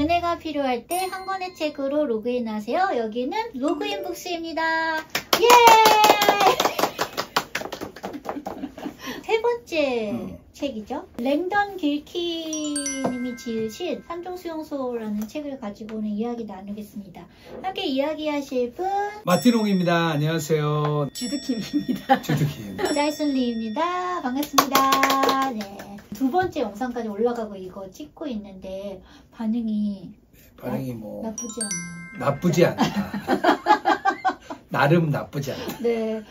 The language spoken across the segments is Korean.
은혜가 필요할 때 한 권의 책으로 로그인하세요. 여기는 로그인 북스입니다. 예! 세 번째 책이죠. 랭던 길키님이 지으신 산중수용소라는 책을 가지고 오는 이야기 나누겠습니다. 함께 이야기하실 분 마티롱입니다. 안녕하세요. 주드킴입니다. 주드킴. 짜이슨리입니다. 반갑습니다. 네. 두 번째 영상까지 올라가고 이거 찍고 있는데 반응이 뭐 나쁘지 않아요. 나쁘지 않다. 나름 나쁘지 않다. 네,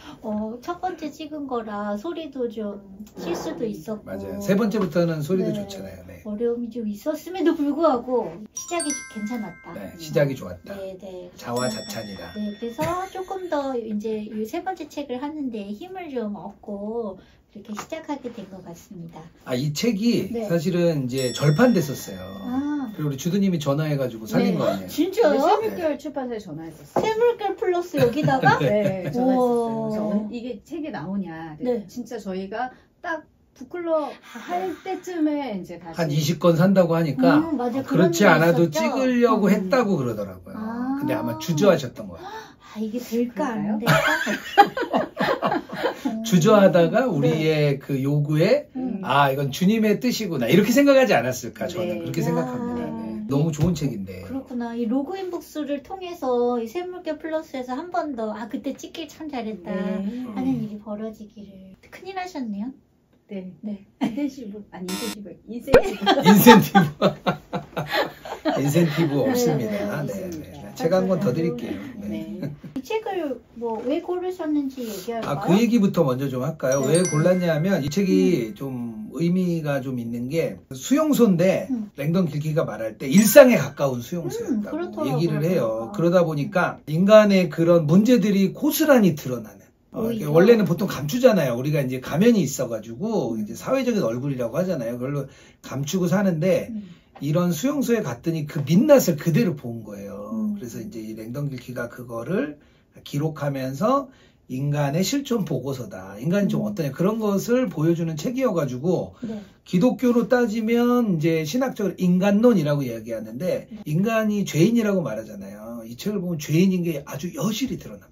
첫 번째 찍은 거라 소리도 좀 실수도 있었고. 맞아요. 세 번째부터는 소리도 네, 좋잖아요. 네. 어려움이 좀 있었음에도 불구하고 시작이 괜찮았다. 네, 시작이 좋았다. 네, 네. 자화자찬이다. 네, 그래서 조금 더 이제 이 세 번째 책을 하는데 힘을 좀 얻고 이렇게 시작하게 된 것 같습니다. 이 책이 네. 사실은 이제 절판됐었어요. 아. 그리고 우리 주드님이 전화해가지고 살린 네. 거 아니에요? 진짜요? 세물결 출판사에 전화했었어요. 세물결 플러스 여기다가? 네, 전화했었어요. 그래서 우와. 이게 책이 나오냐. 네. 진짜 저희가 딱 북클럽 할 때쯤에 이제 다시 한 20건 산다고 하니까 맞아. 그렇지 그런 않아도 일이 있었죠? 찍으려고 했다고 그러더라고요. 아. 근데 아마 주저하셨던 거예요. 이게 될까 안 그럴까요? 될까? 주저하다가 우리의 그 요구에 음. 이건 주님의 뜻이구나 이렇게 생각하지 않았을까 저는 네. 그렇게 생각합니다. 네. 네. 너무 좋은 책인데. 그렇구나. 이 로그인 북스를 통해서 이 세물결 플러스에서 한 번 더 그때 찍길 참 잘했다 네. 하는 일이 벌어지기를. 큰일 하셨네요. 네. 네. 인센티브 아니 인센티브 인센티브 인센티브 없습니다. 네, 네, 없습니다. 네. 제가 한 번 더 드릴게요. 네. 네. 이 책을 뭐 왜 고르셨는지 얘기할까요? 그 얘기부터 먼저 좀 할까요? 네. 왜 골랐냐면 이 책이 좀 의미가 좀 있는 게 수용소인데 랭던 길키가 말할 때 일상에 가까운 수용소였다고 그렇더라고요. 얘기를 해요. 그러니까. 그러다 보니까 인간의 그런 문제들이 고스란히 드러나는. 오히려. 원래는 보통 감추잖아요. 우리가 이제 가면이 있어가지고 이제 사회적인 얼굴이라고 하잖아요. 그걸로 감추고 사는데 이런 수용소에 갔더니 그 민낯을 그대로 본 거예요. 그래서 이제 이 랭던 길키가 그거를 기록하면서 인간의 실존 보고서다. 인간이 좀 어떠냐 그런 것을 보여주는 책이어가지고 네. 기독교로 따지면 이제 신학적으로 인간론이라고 이야기하는데 인간이 죄인이라고 말하잖아요. 이 책을 보면 죄인인 게 아주 여실히 드러납니다.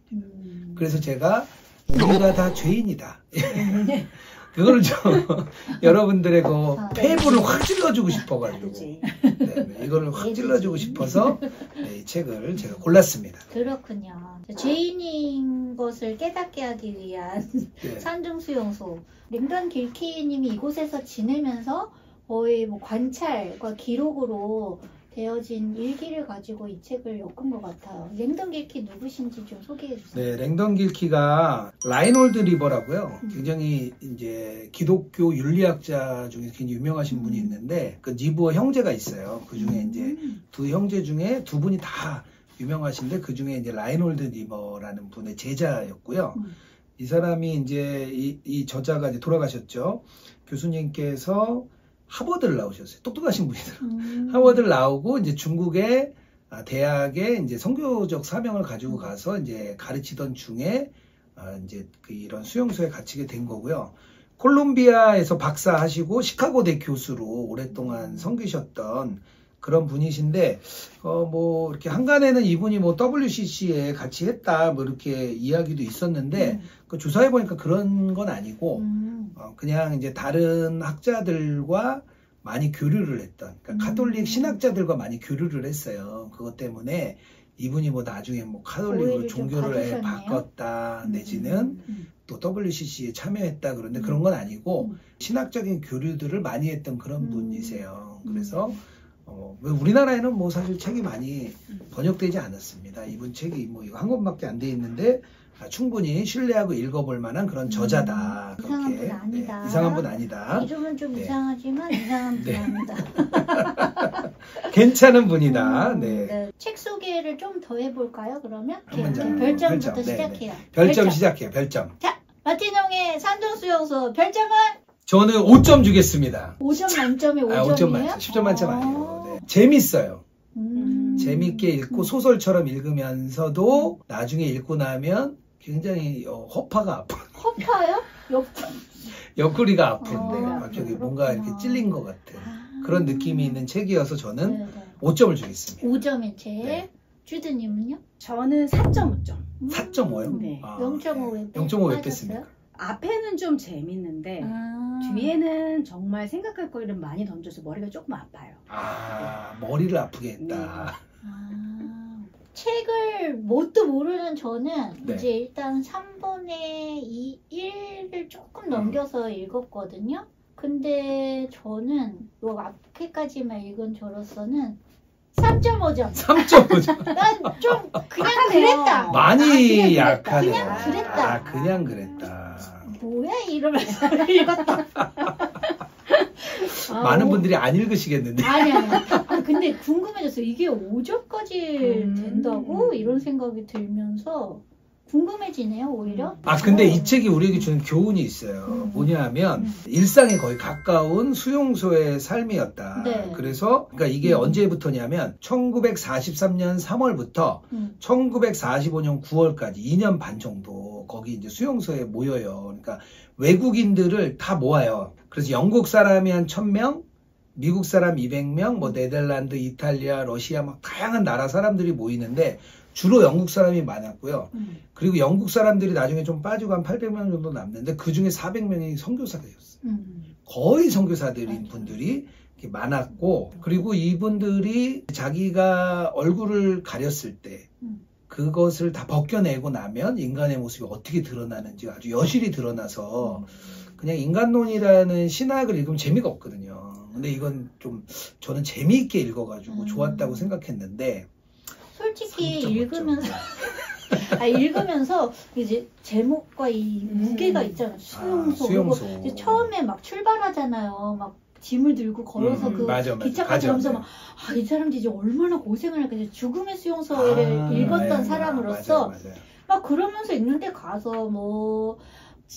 그래서 제가 우리가 다 죄인이다. 그거를 좀 여러분들의 그 폐부를 확 찔러주고 싶어가지고 이거를 확 찔러주고 싶어서 이 책을 제가 골랐습니다. 그렇군요. 죄인인 것을 깨닫게 하기 위한 네. 산중수용소. 랭던 길키님이 이곳에서 지내면서 거의 뭐 관찰과 기록으로 되어진 일기를 가지고 이 책을 엮은 것 같아요. 랭던 길키 누구신지 좀 소개해 주세요. 네, 랭던 길키가 라인홀드 리버라고요. 굉장히 이제 기독교 윤리학자 중에 굉장히 유명하신 분이 있는데 그 니부어 형제가 있어요. 그 중에 이제 두 형제 중에 두 분이 다 유명하신데 그 중에 이제 라인홀드 리버라는 분의 제자였고요. 이 사람이 이제 이 저자가 이제 돌아가셨죠. 교수님께서 하버드를 나오셨어요. 똑똑하신 분이더라고요. 하버드를 나오고 이제 중국의 대학에 이제 선교적 사명을 가지고 가서 이제 가르치던 중에 이제 이런 수용소에 갇히게 된 거고요. 콜롬비아에서 박사하시고 시카고대 교수로 오랫동안 섬기셨던 그런 분이신데 뭐 이렇게 한간에는 이분이 뭐 WCC에 같이 했다 뭐 이렇게 이야기도 있었는데 그 조사해 보니까 그런 건 아니고 그냥 이제 다른 학자들과 많이 교류를 했던 그러니까 카톨릭 신학자들과 많이 교류를 했어요. 그것 때문에 이분이 뭐 나중에 뭐 카톨릭으로 종교를 바꿨다 내지는 또 WCC에 참여했다 그런데 그런 건 아니고 신학적인 교류들을 많이 했던 그런 분이세요. 그래서 우리나라에는 뭐 사실 책이 많이 번역되지 않았습니다. 이분 책이 뭐 이거 한 권밖에 안 돼 있는데 충분히 신뢰하고 읽어볼 만한 그런 저자다. 이상한 그렇게. 분 아니다. 네, 이상한 분 아니다. 이름은 좀 네. 이상하지만 이상한 분 아니다. 괜찮은 분이다. 네. 네. 책 소개를 좀 더 해볼까요? 그러면 한 문장. 별점부터 별점. 시작해요. 별점 시작해요. 별점. 자, 마티농의 산중수용소 별점은? 저는 5점 주겠습니다. 5점 만점에 5점이에요? 5점 만점. 10점 만점 아니에요. 네. 재밌어요. 재밌게 읽고 소설처럼 읽으면서도 나중에 읽고 나면 굉장히 허파가 아픈. 허파요? 옆구리가 아픈데 아, 갑자기 그렇구나. 뭔가 이렇게 찔린 것 같은 그런 느낌이 있는 책이어서 저는 네, 5점을 주겠습니다. 5점의 책. 네. 주드님은요? 저는 4.5점. 4.5요? 네. 0.5에 0.5 왜 뺐습니까? 앞에는 좀 재밌는데 뒤에는 정말 생각할 거리를 많이 던져서 머리가 조금 아파요. 머리를 아프게 했다. 책을 뭣도 모르는 저는 네. 이제 일단 3분의 1을 조금 넘겨서 읽었거든요. 근데 저는 요 앞에까지만 읽은 저로서는 3.5점. 3.5점. 난 좀 그냥 약하네요. 그랬다. 많이 그냥 약하네. 그냥 그랬다. 그냥 그랬다. 뭐야 이러면서 읽었다. 많은 분들이 안 읽으시겠는데. 아니. 근데 궁금해졌어요. 이게 5점까지 된다고? 이런 생각이 들면서 궁금해지네요, 오히려. 근데 이 책이 우리에게 주는 교훈이 있어요. 뭐냐면 일상에 거의 가까운 수용소의 삶이었다. 네. 그래서 그러니까 이게 언제부터냐면 1943년 3월부터 1945년 9월까지 2년 반 정도 거기 이제 수용소에 모여요. 그러니까 외국인들을 다 모아요. 그래서 영국 사람이 한 1000명, 미국 사람 200명, 뭐 네덜란드, 이탈리아, 러시아 막 다양한 나라 사람들이 모이는데 주로 영국 사람이 많았고요. 그리고 영국 사람들이 나중에 좀 빠지고 한 800명 정도 남는데 그 중에 400명이 선교사들이었어요. 거의 선교사들인 분들이 이렇게 많았고, 그리고 이분들이 자기가 얼굴을 가렸을 때 그것을 다 벗겨내고 나면 인간의 모습이 어떻게 드러나는지 아주 여실히 드러나서 그냥 인간론이라는 신학을 읽으면 재미가 없거든요. 근데 이건 좀 저는 재미있게 읽어가지고 좋았다고 생각했는데 솔직히 3.5점. 읽으면서 읽으면서 이제 제목과 이 무게가 있잖아요. 수용소. 그리고 이제 처음에 막 출발하잖아요. 막 짐을 들고 걸어서 그 기차까지 가면서 막 이 사람들이 이제 얼마나 고생을 할까. 죽음의 수용소를 읽었던 사람으로서 막 그러면서 읽는데 가서 뭐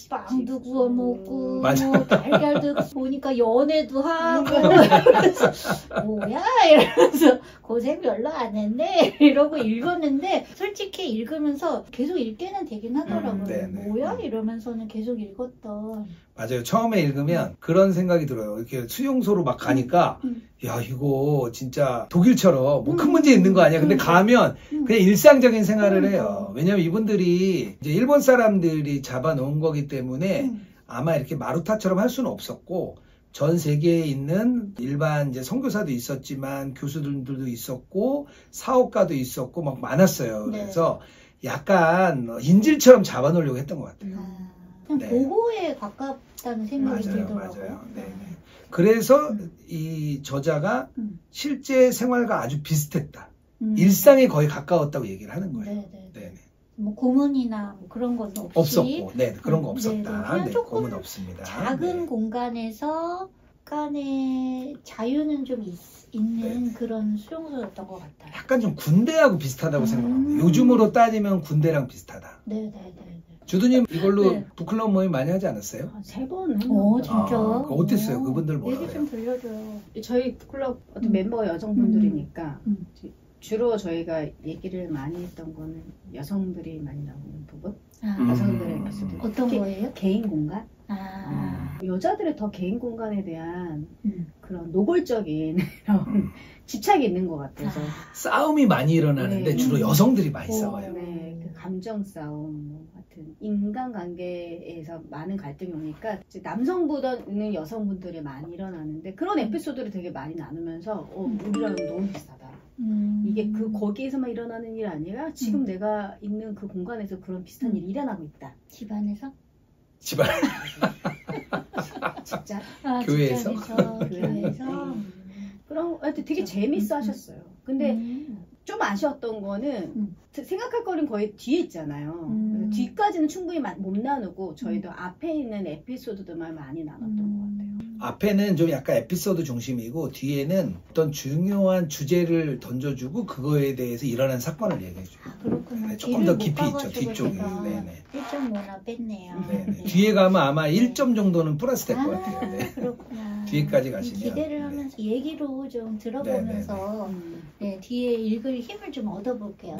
빵도 구워 먹고 뭐 달걀도 보니까 연애도 하고 뭐야 이러면서 고생 별로 안 했네 이러고 읽었는데 솔직히 읽으면서 계속 읽게는 되긴 하더라고요. 뭐야 이러면서는 계속 읽었던. 맞아요. 처음에 읽으면 그런 생각이 들어요. 이렇게 수용소로 막 가니까 야 이거 진짜 독일처럼 뭐 큰 문제 있는 거 아니야. 근데 가면 그냥 일상적인 생활을 해요. 왜냐면 이분들이 이제 일본 사람들이 잡아놓은 거기 때문에 아마 이렇게 마루타처럼 할 수는 없었고 전 세계에 있는 일반 이제 선교사도 있었지만 교수들도 있었고 사업가도 있었고 막 많았어요. 그래서 약간 인질처럼 잡아놓으려고 했던 것 같아요. 그냥 보호에 가깝다는 생각이 들더라고요. 맞아요. 그래서 이 저자가 실제 생활과 아주 비슷했다. 일상에 거의 가까웠다고 얘기를 하는 거예요. 뭐 고문이나 뭐 그런 건 없었고, 그런 거 없었다. 고문 없습니다. 작은 공간에서 약간의 자유는 좀 있는 그런 수용소였던 것 같아요. 약간 좀 군대하고 비슷하다고 생각합니다. 요즘으로 따지면 군대랑 비슷하다. 주두님 이걸로 북클럽 모임 많이 하지 않았어요? 3번 했는데. 진짜? 어땠어요? 그분들 뭐라고 얘기 좀 들려줘요. 저희 북클럽 멤버가 여성분들이니까 주로 저희가 얘기를 많이 했던 거는 여성들이 많이 나오는 부분? 여성들의 모습. 어떤 거예요? 개인 공간? 여자들의 더 개인 공간에 대한 그런 노골적인 이런 집착이 있는 것 같아서 싸움이 많이 일어나는데 주로 여성들이 많이 싸워요. 그 감정 싸움, 뭐 같은 인간관계에서 많은 갈등이 오니까 남성보다는 여성분들이 많이 일어나는데 그런 에피소드를 되게 많이 나누면서 우리랑 너무 비슷하다. 이게 거기에서만 일어나는 일 아니라 지금 내가 있는 그 공간에서 그런 비슷한 일이 일어나고 있다. 집안에서? 집안. 진짜? 교회에서? 교회에서? 그런 하여튼 되게 재밌어 하셨어요. 근데 좀 아쉬웠던 거는 생각할 거리는 거의 뒤에 있잖아요. 뒤까지는 충분히 못 나누고 저희도 앞에 있는 에피소드들만 많이 나눴던 것 같아요. 앞에는 좀 약간 에피소드 중심이고 뒤에는 어떤 중요한 주제를 던져주고 그거에 대해서 일어난 사건을 얘기해줘요. 그렇구나. 조금 더 깊이 있죠. 뒤쪽에. 1.5나 뺐네요. 뒤에 가면 아마 1점 정도는 플러스 될 것 같아요. 그렇구나. 뒤에까지 가시면. 기대를 하면서 얘기로 좀 들어보면서 뒤에 읽을 힘을 좀 얻어볼게요.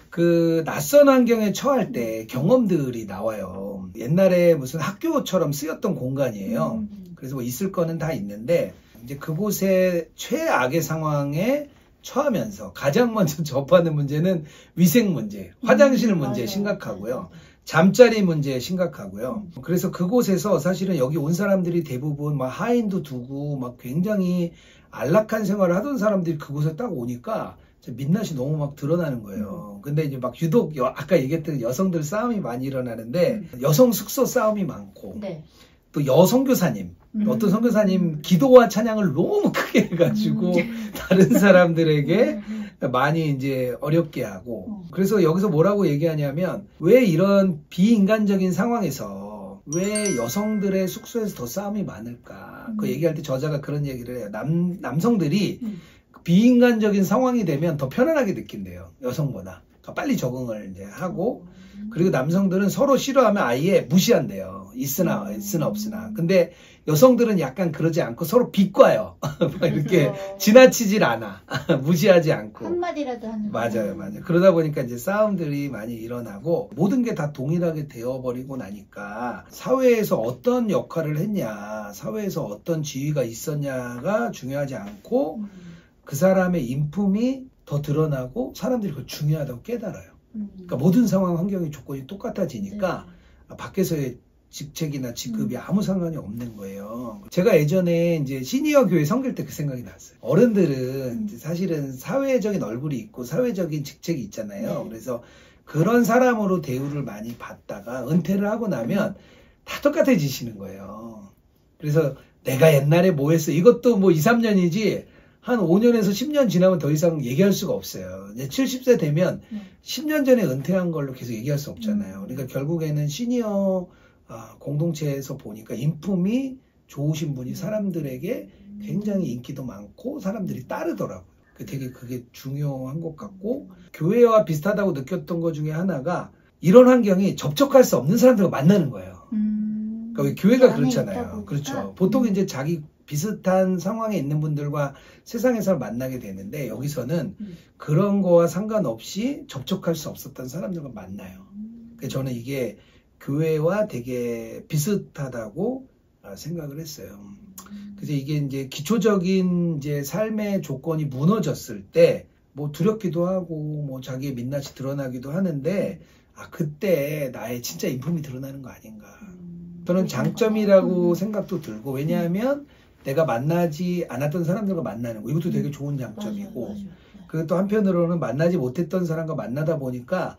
그 낯선 환경에 처할 때 경험들이 나와요. 옛날에 무슨 학교처럼 쓰였던 공간이에요. 그래서 뭐 있을 거는 다 있는데 이제 그곳의 최악의 상황에 처하면서 가장 먼저 접하는 문제는 위생 문제, 화장실 문제 맞아요. 심각하고요. 잠자리 문제 심각하고요. 그래서 그곳에서 사실은 여기 온 사람들이 대부분 막 하인도 두고 막 굉장히 안락한 생활을 하던 사람들이 그곳에 딱 오니까 민낯이 너무 막 드러나는 거예요. 근데 이제 막 유독 아까 얘기했던 여성들 싸움이 많이 일어나는데 여성 숙소 싸움이 많고 네. 또 여성교사님 어떤 선교사님 기도와 찬양을 너무 크게 해가지고 다른 사람들에게 많이 이제 어렵게 하고 그래서 여기서 뭐라고 얘기하냐면 왜 이런 비인간적인 상황에서 왜 여성들의 숙소에서 더 싸움이 많을까 그 얘기할 때 저자가 그런 얘기를 해요. 남성들이 비인간적인 상황이 되면 더 편안하게 느낀대요. 여성보다. 그러니까 빨리 적응을 이제 하고 그리고 남성들은 서로 싫어하면 아예 무시한대요. 있으나 없으나. 근데 여성들은 약간 그러지 않고 서로 비꼬아요. 이렇게 지나치질 않아. 무시하지 않고. 한마디라도 하는 맞아요. 그러다 보니까 이제 싸움들이 많이 일어나고 모든 게 다 동일하게 되어버리고 나니까 사회에서 어떤 역할을 했냐, 사회에서 어떤 지위가 있었냐가 중요하지 않고 그 사람의 인품이 더 드러나고 사람들이 그걸 중요하다고 깨달아요. 그러니까 모든 상황, 환경의 조건이 똑같아지니까 밖에서의 직책이나 직급이 아무 상관이 없는 거예요. 제가 예전에 이제 시니어 교회 섬길 때 그 생각이 났어요. 어른들은 이제 사실은 사회적인 얼굴이 있고 사회적인 직책이 있잖아요. 그래서 그런 사람으로 대우를 많이 받다가 은퇴를 하고 나면 다 똑같아지시는 거예요. 그래서 내가 옛날에 뭐 했어. 이것도 뭐 2, 3년이지 한 5년에서 10년 지나면 더 이상 얘기할 수가 없어요. 이제 70세 되면 10년 전에 은퇴한 걸로 계속 얘기할 수 없잖아요. 그러니까 결국에는 시니어 공동체에서 보니까 인품이 좋으신 분이 사람들에게 굉장히 인기도 많고 사람들이 따르더라고요. 되게 그게 중요한 것 같고 교회와 비슷하다고 느꼈던 것 중에 하나가 이런 환경이 접촉할 수 없는 사람들과 만나는 거예요. 그러니까 교회가 그렇잖아요. 그렇죠. 보통 이제 자기 비슷한 상황에 있는 분들과 세상에서 만나게 되는데 여기서는 그런 거와 상관없이 접촉할 수 없었던 사람들과 만나요. 그래서 저는 이게 교회와 되게 비슷하다고 생각을 했어요. 그래서 이게 이제 기초적인 이제 삶의 조건이 무너졌을 때 뭐 두렵기도 하고 뭐 자기의 민낯이 드러나기도 하는데 그때 나의 진짜 인품이 드러나는 거 아닌가. 저는 장점이라고 생각도 들고 왜냐하면 내가 만나지 않았던 사람들과 만나는 거 이것도 되게 좋은 장점이고 그리고 또 한편으로는 만나지 못했던 사람과 만나다 보니까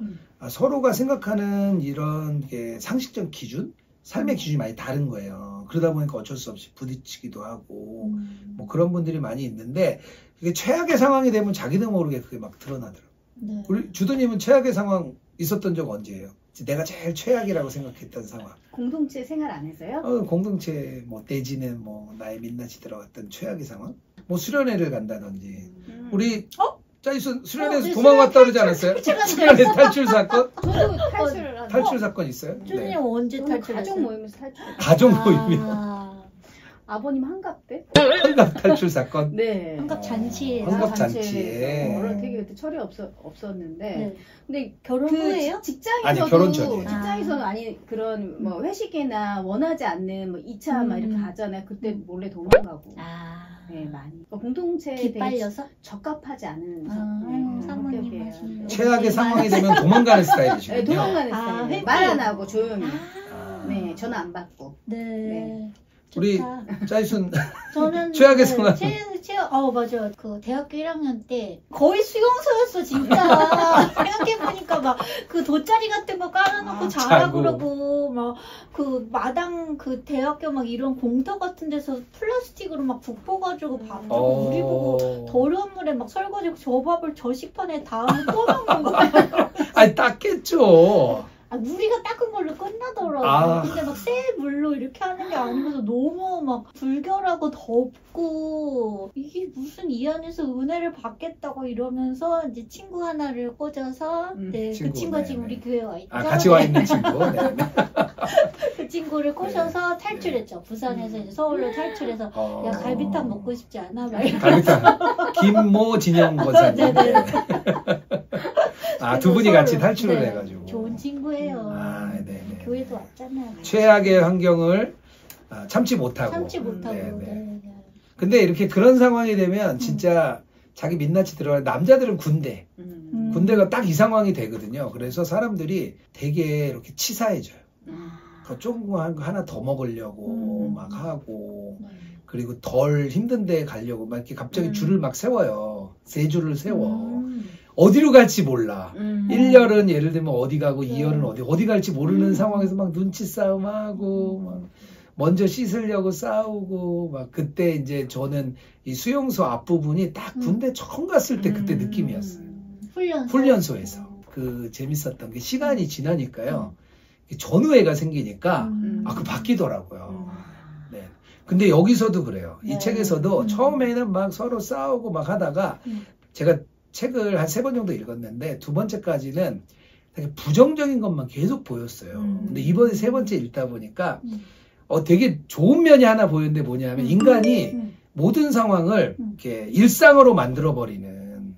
서로가 생각하는 이런 게 상식적 기준, 삶의 기준이 많이 다른 거예요. 그러다 보니까 어쩔 수 없이 부딪히기도 하고 뭐 그런 분들이 많이 있는데 그게 최악의 상황이 되면 자기도 모르게 그게 막 드러나더라고요. 네. 우리 주도님은 최악의 상황 있었던 적 언제예요? 내가 제일 최악이라고 생각했던 상황. 공동체 생활 안에서요? 공동체 뭐 내지는 뭐 나의 민낯이 들어갔던 최악의 상황? 뭐 수련회를 간다든지 우리 짜이순 수련회에서 도망갔다 그러지 않았어요? 수련회 탈출 사건? 저도 탈출 사건 있어요? 주님 언제 저는 가족 탈출했어요? 모임에서 탈출했어요. 가족 모임이요? 아버님 한갑 때? 환갑 탈출 사건? 네. 환갑 잔치에. 환갑 잔치에. 되게 그때 철이 없었는데. 근데 결혼 그 후에요? 직장에서도 아니, 결혼 전이에요. 직장에서는 그런 뭐 회식이나 원하지 않는 뭐 2차 막 이렇게 가잖아요. 그때 몰래 도망가고. 네, 많이. 그러니까 공동체에 되게 기빨려서? 적합하지 않은 사모님 성격이에요. 하시는 최악의 상황이 되면 도망가는 스타일이시군요. 네, 도망가는 스타일. 회피. 말 안 하고 조용히. 네, 전화 안 받고. 네. 우리 좋다. 짜이순 저는 최악의 상황. 맞아. 그 대학교 1학년 때 거의 수용소였어 진짜. 생각해보니까 막 그 돗자리 같은 거 깔아놓고 자라 자고. 그러고 막 그 마당 그 대학교 막 이런 공터 같은 데서 플라스틱으로 막 붓어가지고 밥 주고 우리 보고 더러운 물에 막 설거지하고 저 밥을 저 식판에 닿으면 또 먹는 거야. 아니 닦겠죠. 우리가 닦은 걸로 끝나더라고. 근데 막 새 물로 이렇게 하는 게 아니고서 너무 막 불결하고 덥고 이게 무슨 이 안에서 은혜를 받겠다고 이러면서 이제 친구 하나를 꽂아서 네, 그 친구가 지금 우리 교회에 와 있죠. 같이 와 있는 친구. 네. 그 친구를 꼬셔서 탈출했죠. 부산에서 이제 서울로 탈출해서 야 갈비탕 먹고 싶지 않아? 막 갈비탕. 김모 진영 권사님. 네네. 두 분이 같이 탈출을 해가지고. 좋은 친구예요. 네네. 교회도 왔잖아요. 최악의 환경을 참지 못하고. 참지 못하고. 네네. 네. 근데 이렇게 그런 상황이 되면 진짜 자기 민낯이 들어가는 남자들은 군대가 딱 이 상황이 되거든요. 그래서 사람들이 되게 이렇게 치사해져요. 더 조금 하나 더 먹으려고 막 하고 네. 그리고 덜 힘든 데 가려고 막 이렇게 갑자기 줄을 막 세워요. 3줄을 세워. 어디로 갈지 몰라. 1열은 예를 들면 어디 가고 2열은 어디 갈지 모르는 상황에서 막 눈치 싸움하고 막 먼저 씻으려고 싸우고 막 그때 이제 저는 이 수용소 앞부분이 딱 군대 처음 갔을 때 그때 느낌이었어요. 훈련소에서. 그 재밌었던 게 시간이 지나니까요. 전우애가 생기니까 그 바뀌더라고요. 네. 근데 여기서도 그래요. 이 책에서도 처음에는 막 서로 싸우고 막 하다가 제가 책을 한 3번 정도 읽었는데 2번째까지는 되게 부정적인 것만 계속 보였어요. 근데 이번에 3번째 읽다 보니까 되게 좋은 면이 하나 보였는데 뭐냐면 인간이 모든 상황을 이렇게 일상으로 만들어버리는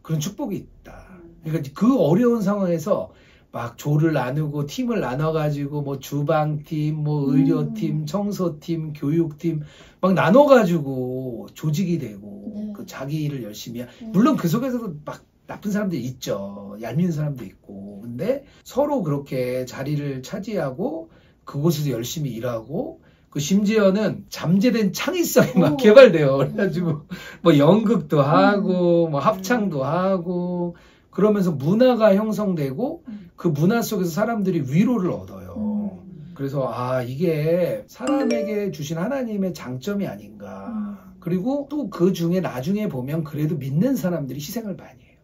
그런 축복이 있다. 그러니까 그 어려운 상황에서 막 조를 나누고 팀을 나눠가지고 뭐 주방팀, 뭐 의료팀, 청소팀, 교육팀 막 나눠가지고 조직이 되고 그 자기 일을 열심히 물론 그 속에서도 막 나쁜 사람도 있죠. 얄미운 사람도 있고. 근데 서로 그렇게 자리를 차지하고 그곳에서 열심히 일하고 그 심지어는 잠재된 창의성이 막 개발돼요. 그래가지고 뭐 연극도 하고 뭐 합창도 하고 그러면서 문화가 형성되고 그 문화 속에서 사람들이 위로를 얻어요. 그래서 이게 사람에게 주신 하나님의 장점이 아닌가. 그리고 또 그 중에 나중에 보면 그래도 믿는 사람들이 희생을 많이 해요.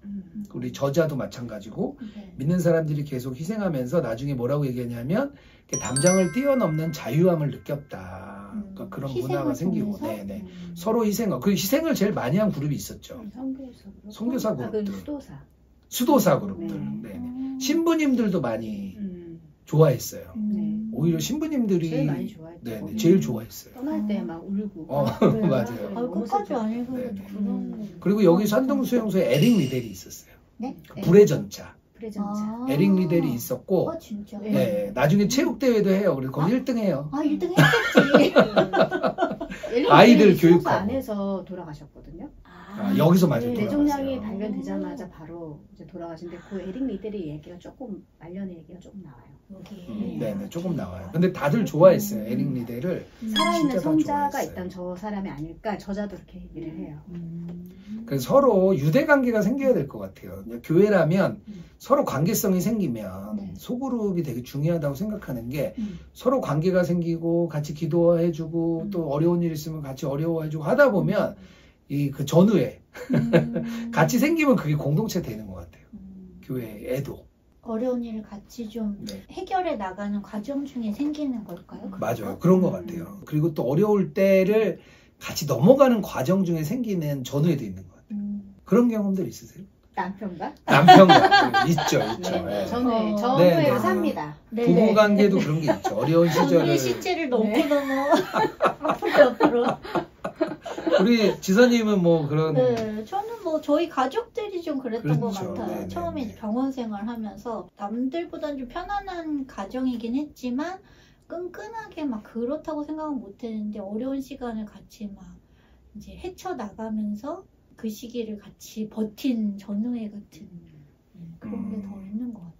우리 저자도 마찬가지고 믿는 사람들이 계속 희생하면서 나중에 뭐라고 얘기하냐면 담장을 뛰어넘는 자유함을 느꼈다. 그러니까 그런 문화가 생기고 서로 희생하고 그 희생을 제일 많이 한 그룹이 있었죠. 선교사 그룹들. 수도사 그룹들. 신부님들도 많이 좋아했어요. 오히려 신부님들이 제일 많이 좋아했죠. 제일 좋아했어요. 떠날 때 막 울고. 맞아요. 끝까지 안 읽어도 그리고 여기 산동수용소에 에릭 리델이 있었어요. 네? 불의 전차. 프레젠차. 에릭 리델이 있었고 진짜? 나중에 체육대회도 해요. 그래서 거기 1등 해요. 1등 했겠지. 아이들 교육하고. 안에서 돌아가셨거든요. 여기서 맞아 뇌종양이 발견되자마자 바로 이제 돌아가신데 그 에릭 리델의 얘기가 조금 말년의 얘기가 조금 나와요. 네, 조금 나와요. 근데 다들 좋아했어요. 에릭 리델을. 살아있는 성자가 있다면 저 사람이 아닐까. 저자도 그렇게 얘기를 해요. 그래서 서로 유대 관계가 생겨야 될 것 같아요. 교회라면 서로 관계성이 생기면 소그룹이 되게 중요하다고 생각하는 게 서로 관계가 생기고 같이 기도해주고 또 어려운 일 있으면 같이 어려워해주고 하다 보면 그 전후에 같이 생기면 그게 공동체 되는 것 같아요. 교회에도. 어려운 일을 같이 좀 해결해 나가는 과정 중에 생기는 걸까요? 맞아요. 그런 것 같아요. 그리고 또 어려울 때를 같이 넘어가는 과정 중에 생기는 전후에도 있는 것 같아요. 그런 경험들 있으세요? 남편과? 남편과 있죠. 전후에 삽니다. 부부관계도 그런 게 있죠. 어려운 시절을. 우리 신체를 너무 앞으로. 우리 지선님은 뭐 그런. 저는 뭐 저희 가족들이 좀 그랬던 것 같아요. 처음에 네네. 병원 생활하면서 남들보다는 좀 편안한 가정이긴 했지만 끈끈하게 막 그렇다고 생각은 못했는데 어려운 시간을 같이 막 이제 헤쳐나가면서 그 시기를 같이 버틴 전우애 같은 그런 게 더 있는 것 같아요.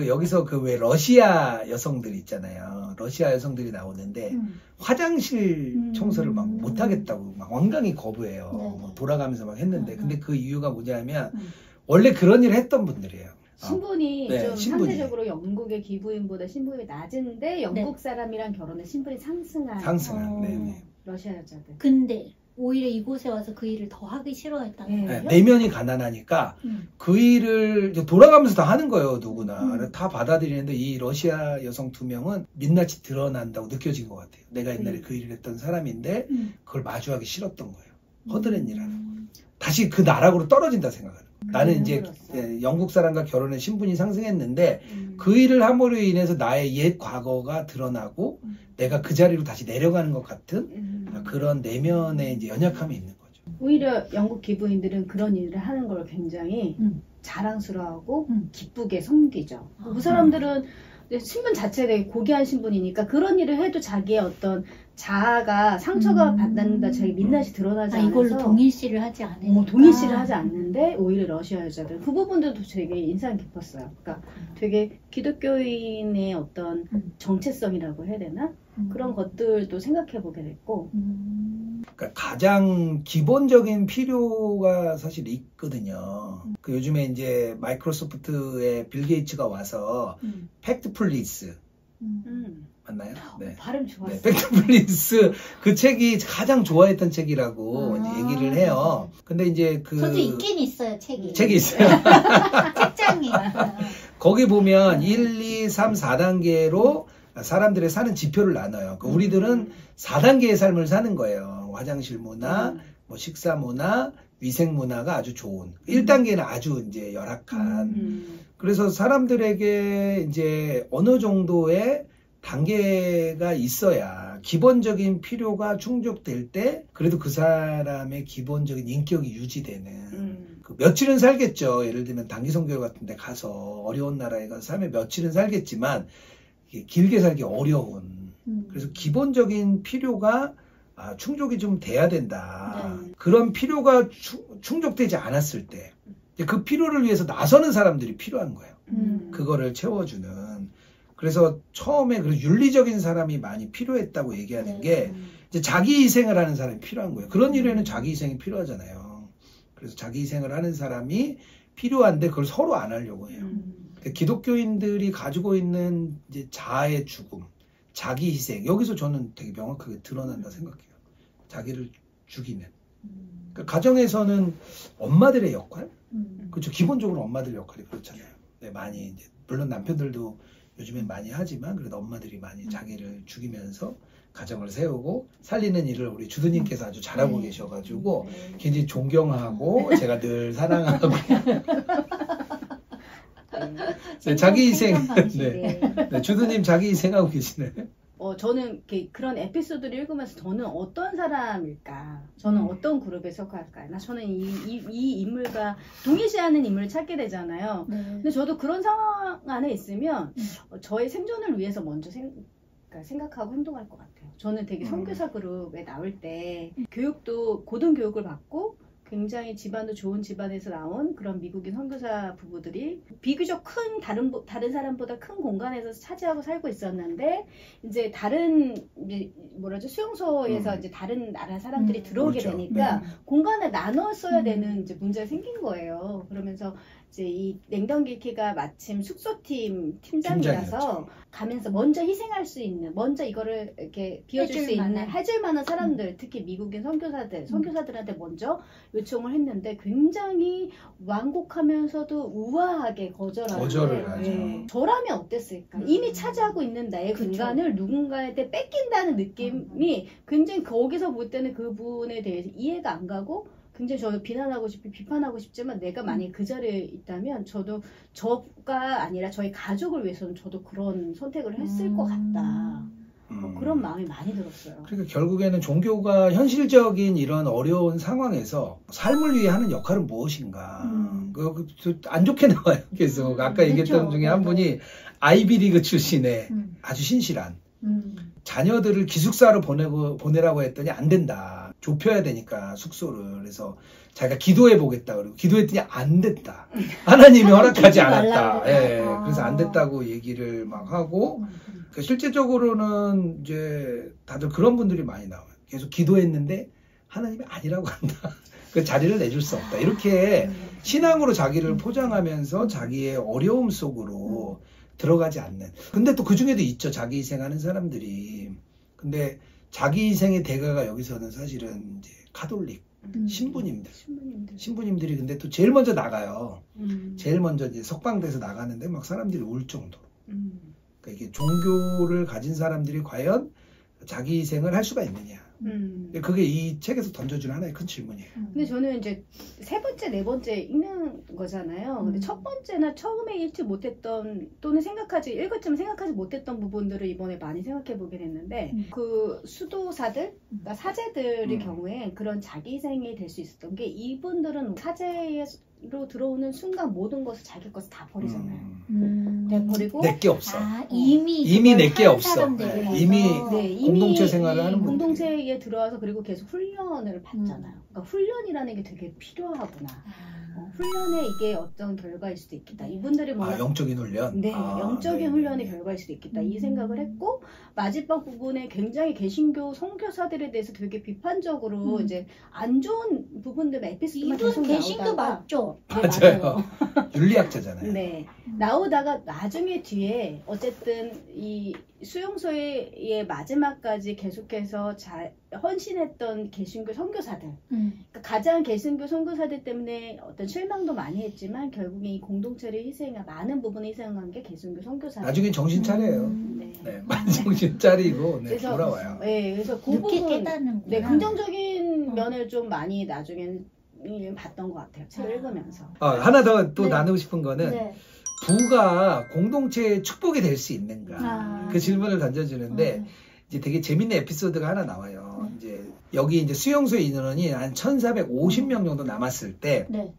여기서 왜 러시아 여성들 있잖아요. 러시아 여성들이 나오는데 화장실 청소를 막 못하겠다고 막 완강히 거부해요. 뭐 돌아가면서 막 했는데 근데 그 이유가 뭐냐면 원래 그런 일을 했던 분들이에요. 신분이 좀 상대적으로 영국의 기부인보다 신분이 낮은데 영국 사람이랑 결혼해 신분이 상승한 러시아 여자들. 근데 오히려 이곳에 와서 그 일을 더 하기 싫어했다는 거예요? 내면이 가난하니까 그 일을 돌아가면서 다 하는 거예요. 누구나. 다 받아들이는데 이 러시아 여성 2명은 민낯이 드러난다고 느껴진 것 같아요. 내가 옛날에 그 일을 했던 사람인데 그걸 마주하기 싫었던 거예요. 허드렛 일하는. 다시 그 나락으로 떨어진다 생각하는. 나는 이제 영국 사람과 결혼해 신분이 상승했는데 그 일을 함으로 인해서 나의 옛 과거가 드러나고 내가 그 자리로 다시 내려가는 것 같은 그런 내면의 이제 연약함이 있는 거죠. 오히려 영국 기부인들은 그런 일을 하는 걸 굉장히 자랑스러워하고 기쁘게 섬기죠. 그 사람들은 신분 자체가 되게 고귀한 신분이니까 그런 일을 해도 자기의 어떤 자아가 상처가 받는다, 자기 민낯이 드러나지 않아서 이걸로 동일시를 하지 않으니까. 동일시를 하지 않는데 오히려 러시아 여자들 그 부분들도 되게 인상 깊었어요. 그러니까 되게 기독교인의 어떤 정체성이라고 해야 되나? 그런 것들도 생각해 보게 됐고. 그러니까 가장 기본적인 필요가 사실 있거든요. 그 요즘에 이제 마이크로소프트의 빌 게이츠가 와서 팩트 플리스 맞나요? 네. 발음 좋았어요. 네, 팩트 플리스 그 책이 가장 좋아했던 책이라고 이제 얘기를 해요. 근데 이제 그 저도 있긴 있어요, 책이. 책이 있어요. 책장이 있어요. 거기 보면 1, 2, 3, 4단계로 사람들의 사는 지표를 나눠요. 그러니까 우리들은 4단계의 삶을 사는 거예요. 화장실 문화, 뭐 식사 문화, 위생 문화가 아주 좋은. 1단계는 아주 이제 열악한. 그래서 사람들에게 이제 어느 정도의 단계가 있어야 기본적인 필요가 충족될 때 그래도 그 사람의 기본적인 인격이 유지되는 그 며칠은 살겠죠. 예를 들면 단기 선교 같은 데 가서 어려운 나라에 가서 살면 며칠은 살겠지만 이게 길게 살기 어려운 그래서 기본적인 필요가 충족이 좀 돼야 된다. 그런 필요가 충족되지 않았을 때 그 필요를 위해서 나서는 사람들이 필요한 거예요. 그거를 채워주는. 그래서 처음에 그 윤리적인 사람이 많이 필요했다고 얘기하는 게 이제 자기 희생을 하는 사람이 필요한 거예요. 그런 일에는 자기 희생이 필요하잖아요. 그래서 자기 희생을 하는 사람이 필요한데 그걸 서로 안 하려고 해요. 그러니까 기독교인들이 가지고 있는 이제 자아의 죽음, 자기 희생 여기서 저는 되게 명확하게 드러난다 생각해요. 자기를 죽이는. 그러니까 가정에서는 엄마들의 역할, 그렇죠. 기본적으로 엄마들 역할이 그렇잖아요. 네, 많이 이제 물론 남편들도 요즘엔 많이 하지만 그래도 엄마들이 많이 자기를 죽이면서 가정을 세우고 살리는 일을 우리 주두님께서 아주 잘하고 계셔가지고 굉장히 존경하고 제가 늘 사랑하고 네, 자기 희생 네, 주두님 자기 희생하고 계시네. 저는 그런 에피소드를 읽으면서 저는 어떤 사람일까? 저는 어떤 그룹에 속할까? 저는 이 인물과 동일시하는 인물을 찾게 되잖아요. 근데 저도 그런 상황 안에 있으면 저의 생존을 위해서 먼저 생각하고 행동할 것 같아요. 저는 되게 선교사 그룹에 나올 때 교육도 고등교육을 받고 굉장히 집안도 좋은 집안에서 나온 그런 미국인 선교사 부부들이 비교적 큰 다른 사람보다 큰 공간에서 차지하고 살고 있었는데 이제 다른 수용소에서 이제 다른 나라 사람들이 들어오게 그렇죠. 되니까 공간을 나눠 써야 되는 이제 문제가 생긴 거예요. 그러면서 이제 이 냉동길키가 마침 숙소팀 팀장이라서 가면서 먼저 희생할 수 있는, 먼저 이거를 이렇게 비워줄 수 있는, 해줄 만한 사람들, 특히 미국인 선교사들한테 먼저 요청을 했는데 굉장히 완곡하면서도 우아하게 거절을 하죠. 저라면 어땠을까? 이미 차지하고 있는 나의 공간을 누군가한테 뺏긴다는 느낌이 굉장히 거기서 볼 때는 그분에 대해서 이해가 안 가고 굉장히 저도 비판하고 싶지만 내가 만약에 그 자리에 있다면 저도 저가 아니라 저희 가족을 위해서는 저도 그런 선택을 했을 것 같다. 그런 마음이 많이 들었어요. 그러니까 결국에는 종교가 현실적인 이런 어려운 상황에서 삶을 위해 하는 역할은 무엇인가. 안 좋게 나와요. 계속 아까 얘기했던 중에 한 분이 아이비리그 출신의 아주 신실한 자녀들을 기숙사로 보내라고 했더니 안 된다. 좁혀야 되니까 숙소를. 그래서 자기가 기도해 보겠다. 그리고 기도했더니 안 됐다. 하나님이 허락하지 않았다. 그래서 안 됐다고 얘기를 막 하고 그러니까 실제적으로는 이제 다들 그런 분들이 많이 나와요. 계속 기도했는데 하나님이 아니라고 한다. 그 자리를 내줄 수 없다. 이렇게 신앙으로 자기를 포장하면서 자기의 어려움 속으로 들어가지 않는. 근데 또 그 중에도 있죠. 자기 희생하는 사람들이. 근데 자기 희생의 대가가 여기서는 사실은 이제 카톨릭 신부님들이 근데 또 제일 먼저 나가요. 제일 먼저 이제 석방돼서 나가는데 막 사람들이 울 정도로. 그러니까 이게 종교를 가진 사람들이 과연 자기 희생을 할 수가 있느냐. 그게 이 책에서 던져준 하나의 큰 질문이에요. 근데 저는 이제 세 번째, 네 번째 읽는 거잖아요. 근데 첫 번째나 처음에 읽지 못했던 또는 읽었지만 생각하지 못했던 부분들을 이번에 많이 생각해 보게 됐는데 그 수도사들, 그러니까 사제들의 경우에 그런 자기 희생이 될 수 있었던 게 이분들은 사제의 로 들어오는 순간 모든 것을 자기 것을 다 버리잖아요. 네, 버리고 내게 없어. 이미 내게 없어. 사람들이라서. 이미 이미 공동체 생활을 하는 분들이. 공동체에 들어와서 그리고 계속 훈련을 받잖아요. 그러니까 훈련이라는 게 되게 필요하구나. 훈련에 이게 어떤 결과일 수도 있겠다. 이분들이 뭔가 영적인 훈련? 네, 영적인 네, 훈련의 네. 결과일 수도 있겠다. 이 생각을 했고 마지막 부분에 굉장히 개신교 선교사들에 대해서 되게 비판적으로 이제 안 좋은 부분들 에피소드만 계속 이분 개신교 나오다가 맞죠? 네, 맞아요. 윤리학자잖아요. 네. 나오다가 나중에 뒤에 어쨌든 이 수용소의 마지막까지 계속해서 잘 헌신했던 개신교 선교사들 그러니까 가장 개신교 선교사들 때문에 어떤 실망도 많이 했지만 결국에 이 공동체를 많은 부분을 희생한 게 개신교 선교사들 나중엔 정신 차려요. 네. 네, 많이 정신 차리고 네, 그래서, 돌아와요. 네, 그래서 그 늦게 부분 깨닫는 네, 긍정적인 면을 좀 많이 나중엔 봤던 것 같아요. 책을 읽으면서. 하나 더 또 네. 나누고 싶은 거는 네. 부가 공동체의 축복이 될 수 있는가 그 질문을 던져주는데 이제 되게 재밌는 에피소드가 하나 나와요. 이제 여기 이제 수용소에 인원이 한 1,450명 정도 남았을 때 네.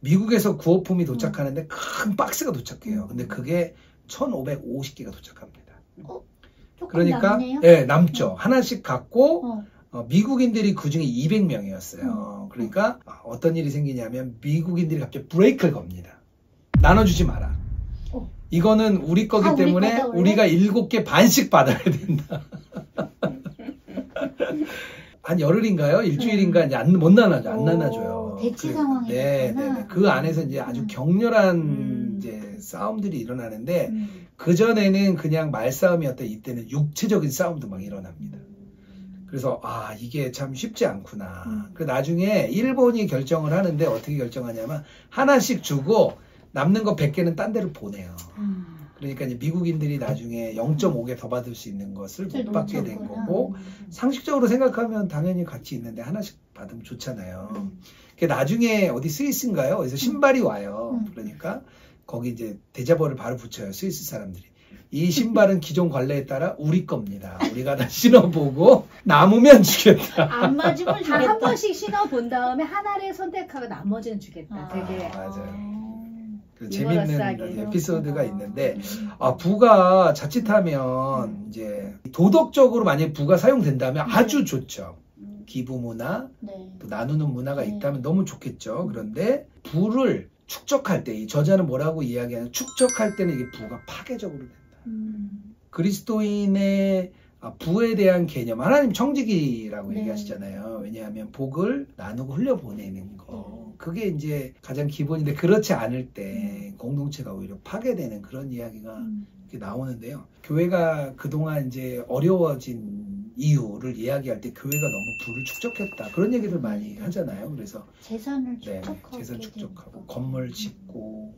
미국에서 구호품이 도착하는데 큰 박스가 도착해요. 근데 그게 1,550개가 도착합니다. 조금 그러니까 남네요? 네, 남죠. 하나씩 갖고 어. 미국인들이 그 중에 200명이었어요. 그러니까 어떤 일이 생기냐면 미국인들이 갑자기 브레이크를 겁니다. 나눠주지 마라. 이거는 우리 거기 우리 때문에 거다, 원래? 우리가 7개 반씩 받아야 된다. 한 열흘인가요? 일주일인가 이제 못 나눠줘, 안 나눠줘요. 대치 상황이 네, 됐구나. 네. 그 안에서 이제 아주 격렬한 이제 싸움들이 일어나는데 그 전에는 그냥 말싸움이었던 이때는 육체적인 싸움도 막 일어납니다. 그래서 이게 참 쉽지 않구나. 그 나중에 일본이 결정을 하는데 어떻게 결정하냐면 하나씩 주고 남는 거 100개는 딴 데로 보내요. 그러니까 이제 미국인들이 나중에 0.5개 더 받을 수 있는 것을 못 받게 된 거고 상식적으로 생각하면 당연히 가치 있는데 하나씩 받으면 좋잖아요. 그게 나중에 어디 스위스인가요? 어디서 신발이 와요. 그러니까 거기 이제 대자보를 바로 붙여요. 스위스 사람들이. 이 신발은 기존 관례에 따라 우리 겁니다. 우리가 다 신어보고 남으면 주겠다. 안 맞으면 다 주겠다. 한 번씩 신어본 다음에 하나를 선택하고 나머지는 주겠다. 되게 맞아요. 그 유머러스하게. 재밌는 에피소드가 있는데 부가 자칫하면 이제 도덕적으로 만약에 부가 사용된다면 아주 좋죠. 기부 문화, 네. 또 나누는 문화가 있다면 너무 좋겠죠. 그런데 부를 축적할 때, 이 저자는 뭐라고 이야기하냐, 축적할 때는 이게 부가 파괴적으로 된다. 그리스도인의 부에 대한 개념, 하나님 청지기라고 네. 얘기하시잖아요. 왜냐하면 복을 나누고 흘려보내는 거. 그게 이제 가장 기본인데 그렇지 않을 때 공동체가 오히려 파괴되는 그런 이야기가 이렇게 나오는데요. 교회가 그동안 이제 어려워진 이유를 이야기할 때 교회가 너무 부를 축적했다. 그런 얘기들 많이 하잖아요. 그래서 재산을 네, 축적하고 재산 축적하고 되니까. 건물 짓고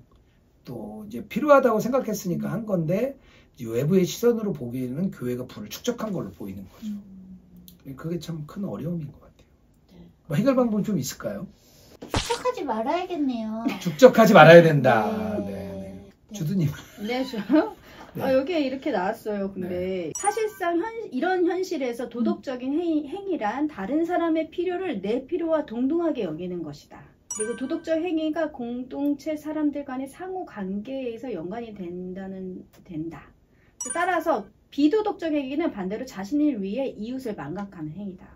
또 이제 필요하다고 생각했으니까 한 건데 이제 외부의 시선으로 보기에는 교회가 부를 축적한 걸로 보이는 거죠. 그게 참 큰 어려움인 것 같아요. 네. 뭐 해결 방법 좀 있을까요? 축적하지 말아야겠네요. 축적하지 말아야 된다. 네. 네. 주두님. 네, 저요? 네. 여기에 이렇게 나왔어요. 근데 사실상 이런 현실에서 도덕적인 행위란 다른 사람의 필요를 내 필요와 동등하게 여기는 것이다. 그리고 도덕적 행위가 공동체 사람들 간의 상호 관계에서 연관이 된다. 따라서 비도덕적 행위는 반대로 자신을 위해 이웃을 망각하는 행위다.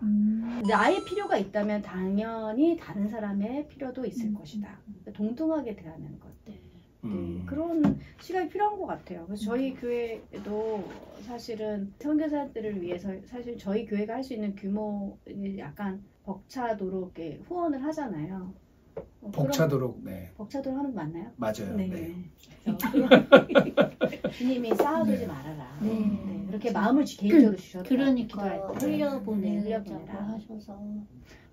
나의 필요가 있다면 당연히 다른 사람의 필요도 있을 것이다. 동등하게 대하는 것. 그런 시각이 필요한 것 같아요. 그래서 저희 교회도 사실은 선교사들을 위해서 사실 저희 교회가 할 수 있는 규모 약간 벅차도록 이렇게 후원을 하잖아요. 벅차도록, 네. 벅차도록 하는 거 맞나요? 맞아요. 네. 네. 주님이 쌓아두지 네. 말아라. 네. 네. 그렇게 마음을 개인적으로 주셨다. 그러니까 기도할 때. 흘려보내자고 흘려보내라. 하셔서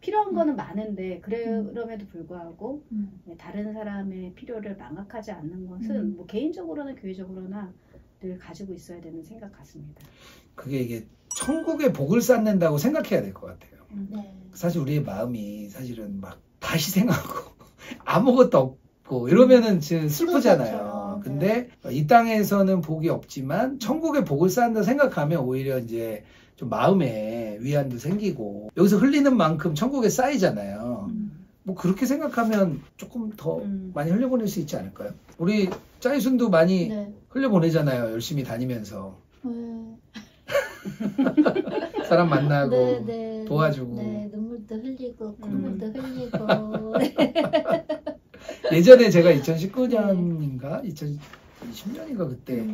필요한 거는 많은데 그럼에도 불구하고 음. 다른 사람의 필요를 망각하지 않는 것은 뭐 개인적으로나 교회적으로나 늘 가지고 있어야 되는 생각 같습니다. 그게 이게 천국의 복을 쌓는다고 생각해야 될 것 같아요. 네. 사실 우리의 마음이 사실은 막 다 희생하고 아무것도 없고 이러면은 지금 슬프잖아요. 그렇죠. 근데 이 땅에서는 복이 없지만 천국의 복을 쌓는다 생각하면 오히려 이제 좀 마음에 위안도 생기고 여기서 흘리는 만큼 천국에 쌓이잖아요. 뭐 그렇게 생각하면 조금 더 많이 흘려보낼 수 있지 않을까요? 우리 짜이순도 많이 네. 흘려보내잖아요. 열심히 다니면서. 네. 사람 만나고 네, 네. 도와주고. 네, 눈물도 흘리고 콧물도 흘리고. 네. 예전에 제가 2019년인가 2020년인가 그때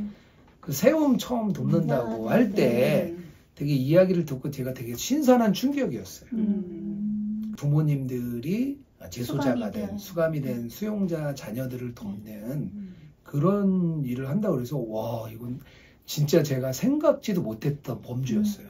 그 세움 처음 돕는다고 할 때 되게 이야기를 듣고 제가 되게 신선한 충격이었어요. 부모님들이 재소자가 된 수감이 된 수용자 자녀들을 돕는 그런 일을 한다고 그래서 와 이건 진짜 제가 생각지도 못했던 범주였어요.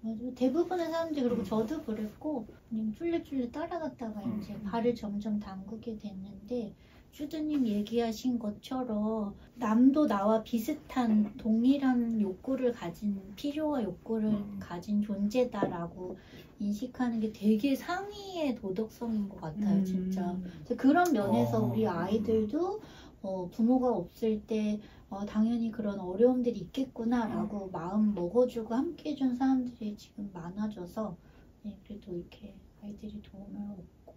맞아요. 대부분의 사람들이 그리고 저도 그랬고 그냥 쫄래쫄래 따라갔다가 이제 발을 점점 담그게 됐는데 쭈드님 얘기하신 것처럼 남도 나와 비슷한 동일한 욕구를 가진 필요와 욕구를 가진 존재다라고 인식하는 게 되게 상위의 도덕성인 것 같아요, 진짜. 그런 면에서 우리 아이들도 부모가 없을 때 당연히 그런 어려움들이 있겠구나라고 마음 먹어주고 함께해준 사람들이 지금 많아져서 네, 그래도 이렇게 아이들이 도움을 얻고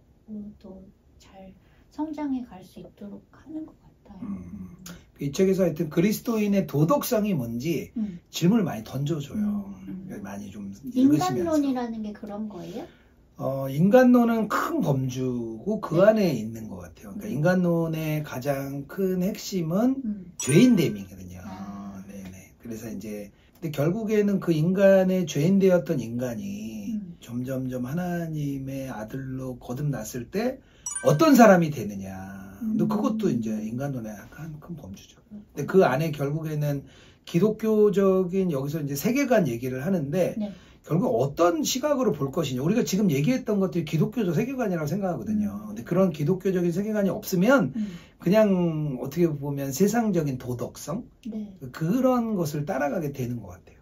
또 잘 성장해 갈 수 있도록 하는 것 같아요. 이 책에서 하여튼 그리스도인의 도덕성이 뭔지 질문을 많이 던져줘요. 많이 좀 읽으시면서. 인간론이라는 게 그런 거예요? 인간론은 큰 범주고 그 안에 있는 것 같아요. 그러니까 인간론의 가장 큰 핵심은 죄인됨이거든요. 네네. 그래서 이제 근데 결국에는 그 인간의 죄인되었던 인간이 점점점 하나님의 아들로 거듭났을 때 어떤 사람이 되느냐. 근데 그것도 이제 인간론의 한 큰 범주죠. 근데 그 안에 결국에는 기독교적인 여기서 이제 세계관 얘기를 하는데 네. 결국 어떤 시각으로 볼 것이냐. 우리가 지금 얘기했던 것들이 기독교적 세계관이라고 생각하거든요. 근데 그런 기독교적인 세계관이 없으면 그냥 어떻게 보면 세상적인 도덕성 네. 그런 것을 따라가게 되는 것 같아요.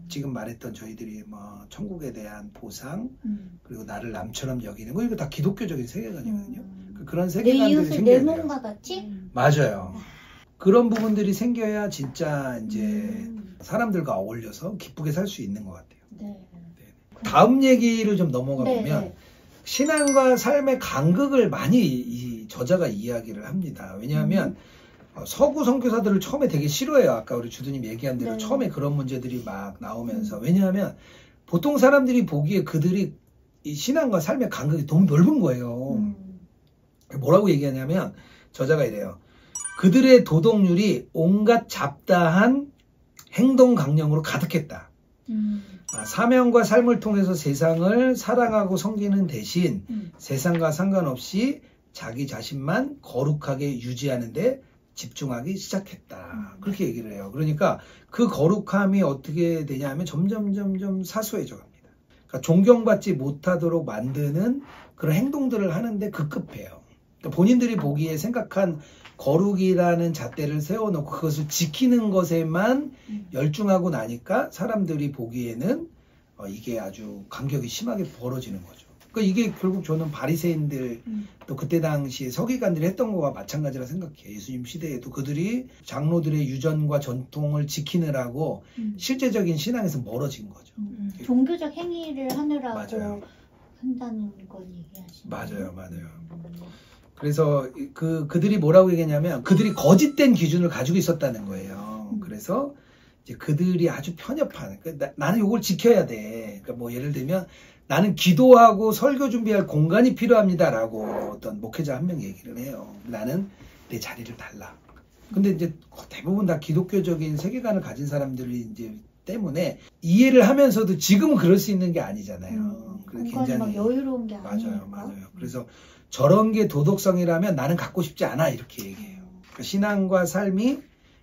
지금 말했던 저희들이 뭐 천국에 대한 보상 그리고 나를 남처럼 여기는 거 이거 다 기독교적인 세계관이거든요. 그런 내 세계관들이 이웃을 내 생겨야 돼요. 몸과 같이? 맞아요. 그런 부분들이 생겨야 진짜 이제 사람들과 어울려서 기쁘게 살 수 있는 것 같아요. 네. 다음 얘기를 좀 넘어가 네, 보면 네. 신앙과 삶의 간극을 많이 이 저자가 이야기를 합니다. 왜냐하면 서구 선교사들을 처음에 되게 싫어해요. 아까 우리 주두님 얘기한 대로 네. 처음에 그런 문제들이 막 나오면서 왜냐하면 보통 사람들이 보기에 그들이 이 신앙과 삶의 간극이 너무 넓은 거예요. 뭐라고 얘기하냐면 저자가 이래요. 그들의 도덕률이 온갖 잡다한 행동 강령으로 가득했다. 사명과 삶을 통해서 세상을 사랑하고 섬기는 대신 세상과 상관없이 자기 자신만 거룩하게 유지하는데 집중하기 시작했다. 그렇게 얘기를 해요. 그러니까 그 거룩함이 어떻게 되냐 하면 점점 사소해져 갑니다. 그러니까 존경받지 못하도록 만드는 그런 행동들을 하는데 급급해요. 그러니까 본인들이 보기에 생각한 거룩이라는 잣대를 세워놓고 그것을 지키는 것에만 열중하고 나니까 사람들이 보기에는 이게 아주 간격이 심하게 벌어지는 거죠. 그러니까 이게 결국 저는 바리새인들 또 그때 당시에 서기관들이 했던 거와 마찬가지라 생각해요. 예수님 시대에도 그들이 장로들의 유전과 전통을 지키느라고 실제적인 신앙에서 멀어진 거죠. 종교적 행위를 하느라고 맞아요. 한다는 걸 얘기하시는 맞아요. 그래서 그들이 뭐라고 얘기했냐면 그들이 거짓된 기준을 가지고 있었다는 거예요. 그래서 이제 그들이 아주 편협한 그러니까 나는 이걸 지켜야 돼. 그러니까 뭐 예를 들면 나는 기도하고 설교 준비할 공간이 필요합니다라고 어떤 목회자 한 명 얘기를 해요. 나는 내 자리를 달라. 근데 이제 대부분 다 기독교적인 세계관을 가진 사람들이 이제 때문에 이해를 하면서도 지금은 그럴 수 있는 게 아니잖아요. 공간이 막 여유로운 게 아니니까. 맞아요. 그래서 저런 게 도덕성이라면 나는 갖고 싶지 않아 이렇게 얘기해요. 그러니까 신앙과 삶이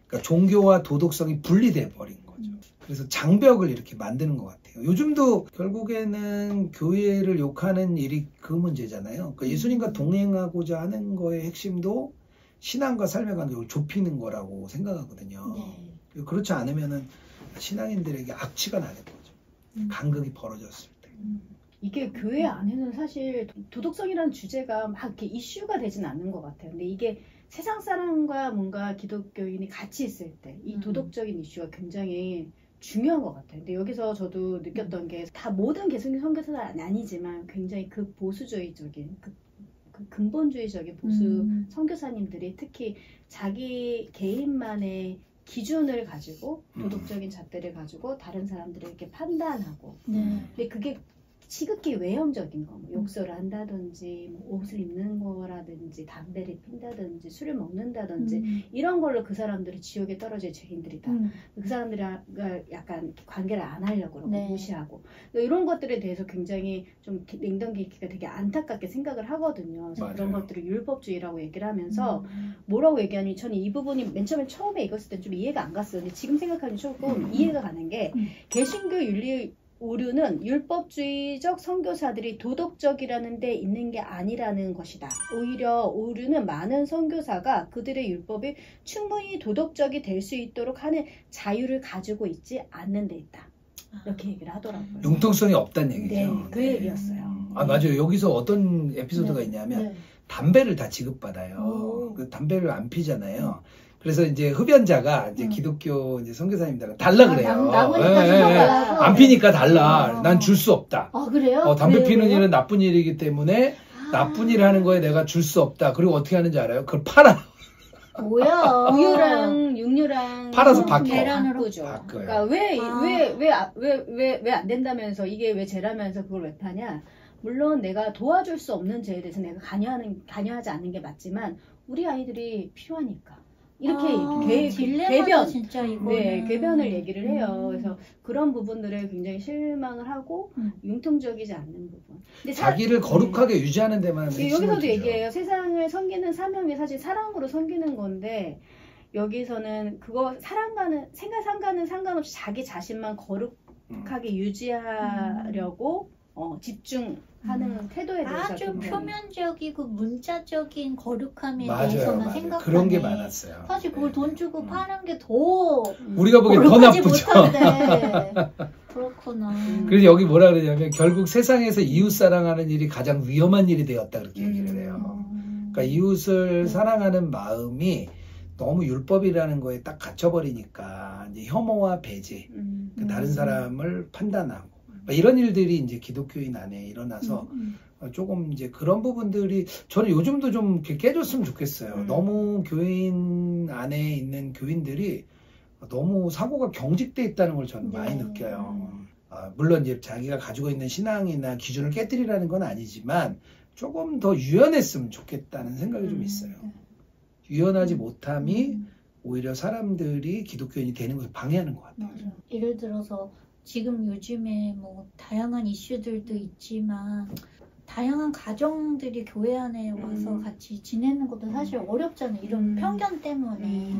그러니까 종교와 도덕성이 분리돼 버린 거죠. 그래서 장벽을 이렇게 만드는 것 같아요. 요즘도 결국에는 교회를 욕하는 일이 그 문제잖아요. 그러니까 예수님과 동행하고자 하는 거의 핵심도 신앙과 삶의 간격을 좁히는 거라고 생각하거든요. 네. 그렇지 않으면은 신앙인들에게 악취가 나는 거죠. 간극이 벌어졌을 때. 이게 교회 안에는 사실 도덕성이라는 주제가 막 이렇게 이슈가 되진 않는 것 같아요. 근데 이게 세상 사람과 뭔가 기독교인이 같이 있을 때 이 도덕적인 이슈가 굉장히 중요한 것 같아요. 근데 여기서 저도 느꼈던 게 다 모든 개성인 선교사는 아니지만 굉장히 보수주의적인 그 근본주의적인 보수 선교사님들이 특히 자기 개인만의 기준을 가지고 도덕적인 잣대를 가지고 다른 사람들을 이렇게 판단하고 근데 그게 지극히 외형적인 거, 뭐 욕설을 한다든지 뭐 옷을 입는 거라든지 담배를 핀다든지 술을 먹는다든지 이런 걸로 그 사람들이 지옥에 떨어질 죄인들이다. 그 사람들과 약간 관계를 안 하려고 그러고 무시하고 이런 것들에 대해서 굉장히 좀 냉동기키가 되게 안타깝게 생각을 하거든요. 그래서 그런 것들을 율법주의라고 얘기를 하면서 뭐라고 얘기하니 저는 이 부분이 맨 처음에 읽었을 땐 좀 이해가 안 갔어요. 근데 지금 생각하니 조금 이해가 가는 게 개신교 윤리 오류는 율법주의적 선교사들이 도덕적이라는 데 있는 게 아니라는 것이다. 오히려 오류는 많은 선교사가 그들의 율법이 충분히 도덕적이 될 수 있도록 하는 자유를 가지고 있지 않는 데 있다. 이렇게 얘기를 하더라고요. 융통성이 없다는 얘기죠. 네, 그 얘기였어요. 아, 맞아요. 여기서 어떤 에피소드가 있냐면 담배를 다 지급받아요. 그 담배를 안 피잖아요. 그래서 이제 흡연자가 이제 기독교 이제 선교사님들은 달라 그래요. 안 피니까 달라. 난 줄 수 없다. 아, 그래요? 담배 피는 일은 나쁜 일이기 때문에 나쁜 일을 하는 거에 내가 줄 수 없다. 그리고 어떻게 하는지 알아요? 그걸 팔아. 뭐야? 우유랑 육류랑 팔아서 바꿔. 바꾸죠. 그러니까 왜 안 된다면서 이게 왜 죄라면서 그걸 왜 파냐? 물론 내가 도와줄 수 없는 죄에 대해서 내가 관여하지 않는 게 맞지만 우리 아이들이 필요하니까. 이렇게 궤변, 진짜 궤변을 얘기를 해요. 그래서 그런 부분들을 굉장히 실망을 하고 융통적이지 않는 부분. 근데 자기를 거룩하게 유지하는 데만 여기서도 얘기해요. 세상을 섬기는 사명이 사실 사랑으로 섬기는 건데 여기서는 그거 상관은 상관없이 자기 자신만 거룩하게 유지하려고 집중하는 태도에 대해서 아주 표면적이고 문자적인 거룩함에 맞아요, 대해서만 생각하네. 그런 게 많았어요. 사실 그걸 돈 주고 파는 게 더 우리가 보기엔 더 나쁘죠. 그렇구나. 그래서 여기 뭐라 그러냐면 결국 세상에서 이웃 사랑하는 일이 가장 위험한 일이 되었다 그렇게 얘기를 해요. 그러니까 이웃을 사랑하는 마음이 너무 율법이라는 거에 딱 갇혀버리니까 이제 혐오와 배제, 다른 사람을 판단하고 이런 일들이 이제 기독교인 안에 일어나서 조금 이제 그런 부분들이 저는 요즘도 좀 이렇게 깨졌으면 좋겠어요. 너무 교인 안에 있는 교인들이 너무 사고가 경직돼 있다는 걸 저는 많이 느껴요. 물론 이제 자기가 가지고 있는 신앙이나 기준을 깨뜨리라는 건 아니지만 조금 더 유연했으면 좋겠다는 생각이 좀 있어요. 유연하지 못함이 오히려 사람들이 기독교인이 되는 것을 방해하는 것 같아요. 예를 들어서 지금 요즘에 뭐 다양한 이슈들도 있지만 다양한 가정들이 교회 안에 와서 같이 지내는 것도 사실 어렵잖아요. 이런 편견 때문에.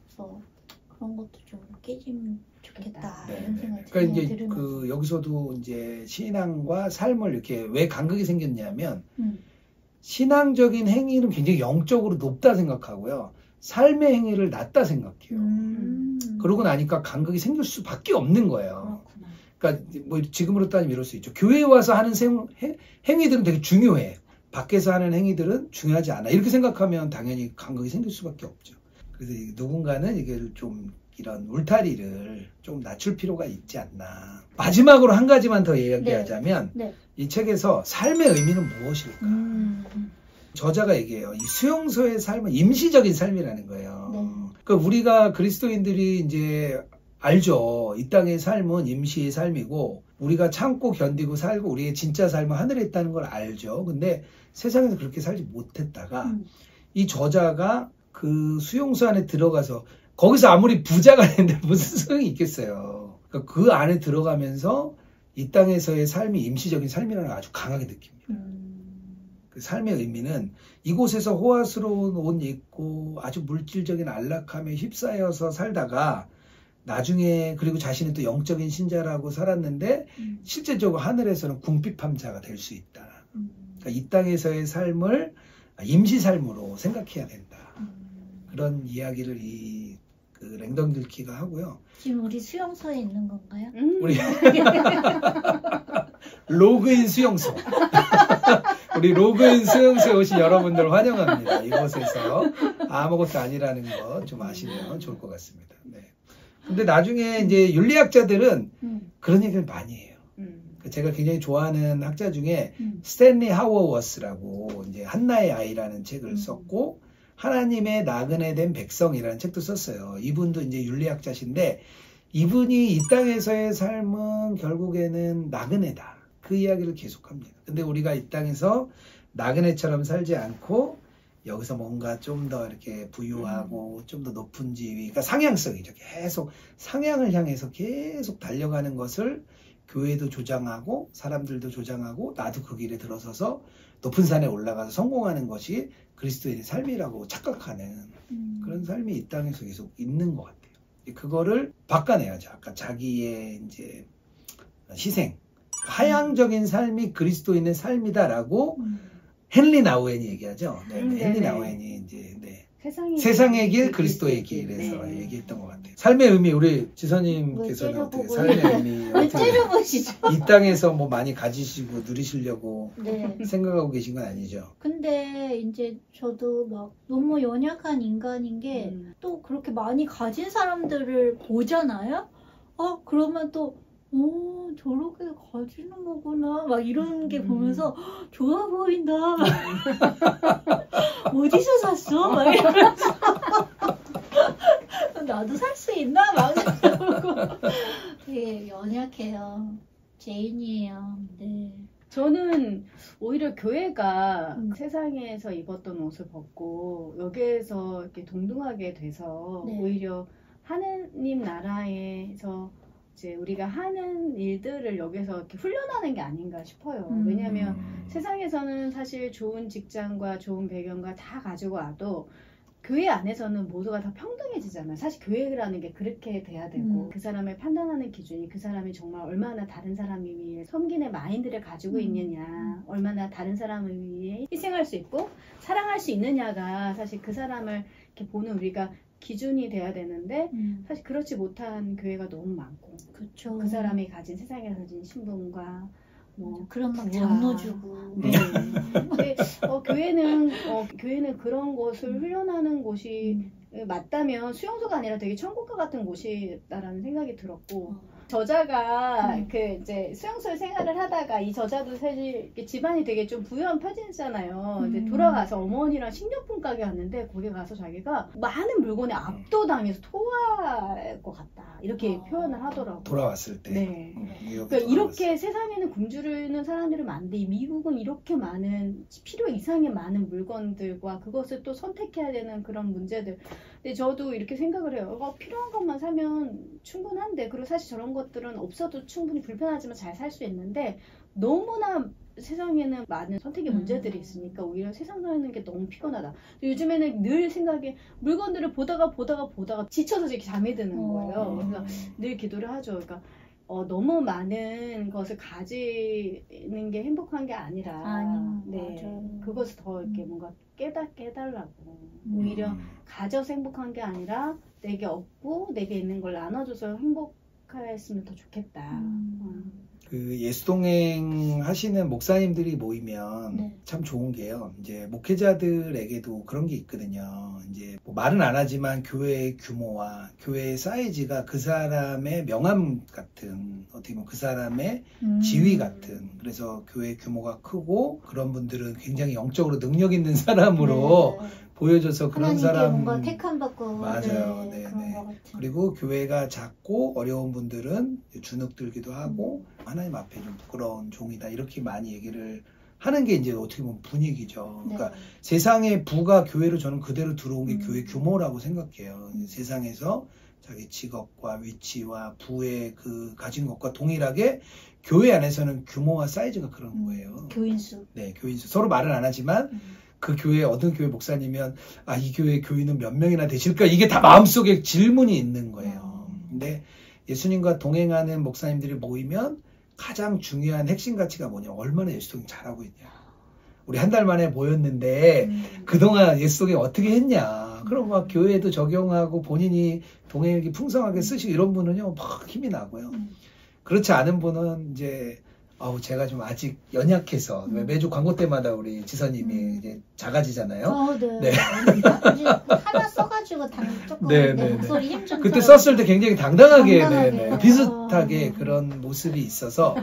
그래서 그런 것도 좀 깨지면 좋겠다. 이런 생각이 그러니까 이제 들으면서. 여기서도 이제 신앙과 삶을 이렇게 왜 간극이 생겼냐면 신앙적인 행위는 굉장히 영적으로 높다 생각하고요. 삶의 행위를 낮다 생각해요. 그러고 나니까 간극이 생길 수밖에 없는 거예요. 그러니까 뭐 지금으로 따지면 이럴 수 있죠. 교회에 와서 하는 행위들은 되게 중요해. 밖에서 하는 행위들은 중요하지 않아. 이렇게 생각하면 당연히 간극이 생길 수밖에 없죠. 그래서 누군가는 이게 좀 이런 울타리를 좀 낮출 필요가 있지 않나. 마지막으로 한 가지만 더 이야기하자면 이 책에서 삶의 의미는 무엇일까? 저자가 얘기해요. 이 수용소의 삶은 임시적인 삶이라는 거예요. 그러니까 우리가 그리스도인들이 이제 알죠. 이 땅의 삶은 임시의 삶이고 우리가 참고 견디고 살고 우리의 진짜 삶은 하늘에 있다는 걸 알죠. 근데 세상에서 그렇게 살지 못했다가 이 저자가 그 수용소 안에 들어가서 거기서 아무리 부자가 됐는데 무슨 소용이 있겠어요. 그러니까 그 안에 들어가면서 이 땅에서의 삶이 임시적인 삶이라는 걸 아주 강하게 느낍니다. 그 삶의 의미는 이곳에서 호화스러운 옷 입고 아주 물질적인 안락함에 휩싸여서 살다가 나중에 그리고 자신은 또 영적인 신자라고 살았는데 실제적으로 하늘에서는 궁핍함자가 될 수 있다. 그러니까 이 땅에서의 삶을 임시 삶으로 생각해야 된다. 그런 이야기를 그 랭던 길키가 하고요. 지금 우리 수용소에 있는 건가요? 우리 로그인 수용소. 우리 로그인 수용소에 오신 여러분들 환영합니다. 이곳에서 아무것도 아니라는 거 좀 아시면 좋을 것 같습니다. 네. 근데 나중에 이제 윤리학자들은 그런 얘기를 많이 해요. 제가 굉장히 좋아하는 학자 중에 스탠리 하워워스라고 이제 한나의 아이라는 책을 썼고 하나님의 나그네 된 백성이라는 책도 썼어요. 이분도 이제 윤리학자신데 이분이 이 땅에서의 삶은 결국에는 나그네다. 그 이야기를 계속합니다. 근데 우리가 이 땅에서 나그네처럼 살지 않고 여기서 뭔가 좀 더 이렇게 부유하고 좀 더 높은 지위, 그러니까 상향성이죠. 계속 상향을 향해서 계속 달려가는 것을 교회도 조장하고 사람들도 조장하고 나도 그 길에 들어서서 높은 산에 올라가서 성공하는 것이 그리스도인의 삶이라고 착각하는 그런 삶이 이 땅에서 계속 있는 것 같아요. 그거를 바꿔내야죠. 아까 자기의 이제 희생, 하향적인 삶이 그리스도인의 삶이다라고 헨리 나우엔이 얘기하죠. 헨리 나우엔이 이제 세상의 길, 그리스도의 길에서 얘기했던 것 같아요. 삶의 의미, 우리 지선님께서는 어떻게 삶의 의미 째려보시죠. 이 땅에서 뭐 많이 가지시고 누리시려고 생각하고 계신 건 아니죠? 근데 이제 저도 막 너무 연약한 인간인 게 또 그렇게 많이 가진 사람들을 보잖아요. 그러면 또 저렇게 가지는 거구나 막 이런 게 보면서 좋아 보인다. 어디서 샀어? 막 이러면서 나도 살 수 있나? 막 생각하고 되게 연약해요. 죄인이에요. 네. 저는 오히려 교회가 세상에서 입었던 옷을 벗고 여기에서 이렇게 동등하게 돼서 오히려 하느님 나라에서 이제 우리가 하는 일들을 여기서 이렇게 훈련하는 게 아닌가 싶어요. 왜냐하면 세상에서는 사실 좋은 직장과 좋은 배경과 다 가지고 와도 교회 안에서는 모두가 다 평등해지잖아요. 사실 교회라는 게 그렇게 돼야 되고 그 사람을 판단하는 기준이 그 사람이 정말 얼마나 다른 사람을 위해 섬김의 마인드를 가지고 있느냐, 얼마나 다른 사람을 위해 희생할 수 있고 사랑할 수 있느냐가 사실 그 사람을 이렇게 보는 우리가 기준이 돼야 되는데 사실 그렇지 못한 교회가 너무 많고 그쵸. 그 사람이 가진 세상에 가진 신분과 뭐 그런 막 장로 주고 근데 교회는 그런 것을 훈련하는 곳이 맞다면 수용소가 아니라 되게 천국과 같은 곳이다라는 생각이 들었고 저자가 이제 수용소에 생활을 하다가 이 저자도 사실 집안이 되게 좀 부유한 편이잖아요. 근데 돌아가서 어머니랑 식료품 가게 갔는데 거기 가서 자기가 많은 물건에 압도당해서 토할 것 같다 이렇게 표현을 하더라고요. 돌아왔을 때. 네. 그러니까 이렇게 세상에는 굶주리는 사람들이 많은데 미국은 이렇게 많은 필요 이상의 많은 물건들과 그것을 또 선택해야 되는 그런 문제들. 근데 저도 이렇게 생각을 해요. 필요한 것만 사면 충분한데 그리고 사실 저런 것들은 없어도 충분히 불편하지만 잘 살 수 있는데 너무나 세상에는 많은 선택의 문제들이 있으니까 오히려 세상 사는 게 너무 피곤하다. 요즘에는 늘 생각에 물건들을 보다가 지쳐서 이렇게 잠이 드는 거예요. 그래서 늘 기도를 하죠. 그러니까 너무 많은 것을 가지는 게 행복한 게 아니라 맞아요. 그것을 더 이렇게 뭔가 깨달라고 오히려 가져서 행복한 게 아니라 내게 없고 내게 있는 걸 나눠줘서 행복했으면 더 좋겠다. 그 예수동행 하시는 목사님들이 모이면 참 좋은 게요. 이제 목회자들에게도 그런 게 있거든요. 이제 뭐 말은 안 하지만 교회의 규모와 교회의 사이즈가 그 사람의 명함 같은 어떻게 보면 그 사람의 지위 같은 그래서 교회 규모가 크고 그런 분들은 굉장히 영적으로 능력 있는 사람으로 보여줘서 그런 사람 뭔가 택함 받고 맞아요. 그리고 교회가 작고 어려운 분들은 주눅들기도 하고 하나님 앞에 좀 부끄러운 종이다 이렇게 많이 얘기를 하는 게 이제 어떻게 보면 분위기죠. 그러니까 세상의 부가 교회로 저는 그대로 들어온 게 교회 규모라고 생각해요. 세상에서 자기 직업과 위치와 부의 그 가진 것과 동일하게 교회 안에서는 규모와 사이즈가 그런 거예요. 교인수. 네, 교인수. 서로 말은 안 하지만 그 교회 어떤 교회 목사님이면 이 교회 교인은 몇 명이나 되실까 이게 다 마음속에 질문이 있는 거예요. 근데 예수님과 동행하는 목사님들이 모이면 가장 중요한 핵심 가치가 뭐냐 얼마나 예수동행 잘하고 있냐 우리 한 달 만에 모였는데 그동안 예수동행 어떻게 했냐 그럼 막 교회에도 적용하고 본인이 동행일기 풍성하게 쓰시고 이런 분은요 막 힘이 나고요. 그렇지 않은 분은 이제 제가 좀 아직 연약해서 매주 광고 때마다 우리 지선님이 이제 작아지잖아요. 네. 하나 써가지고 조금 목소리 힘 좀. 그때 썼을 때 굉장히 당당하게 비슷하게 그런 모습이 있어서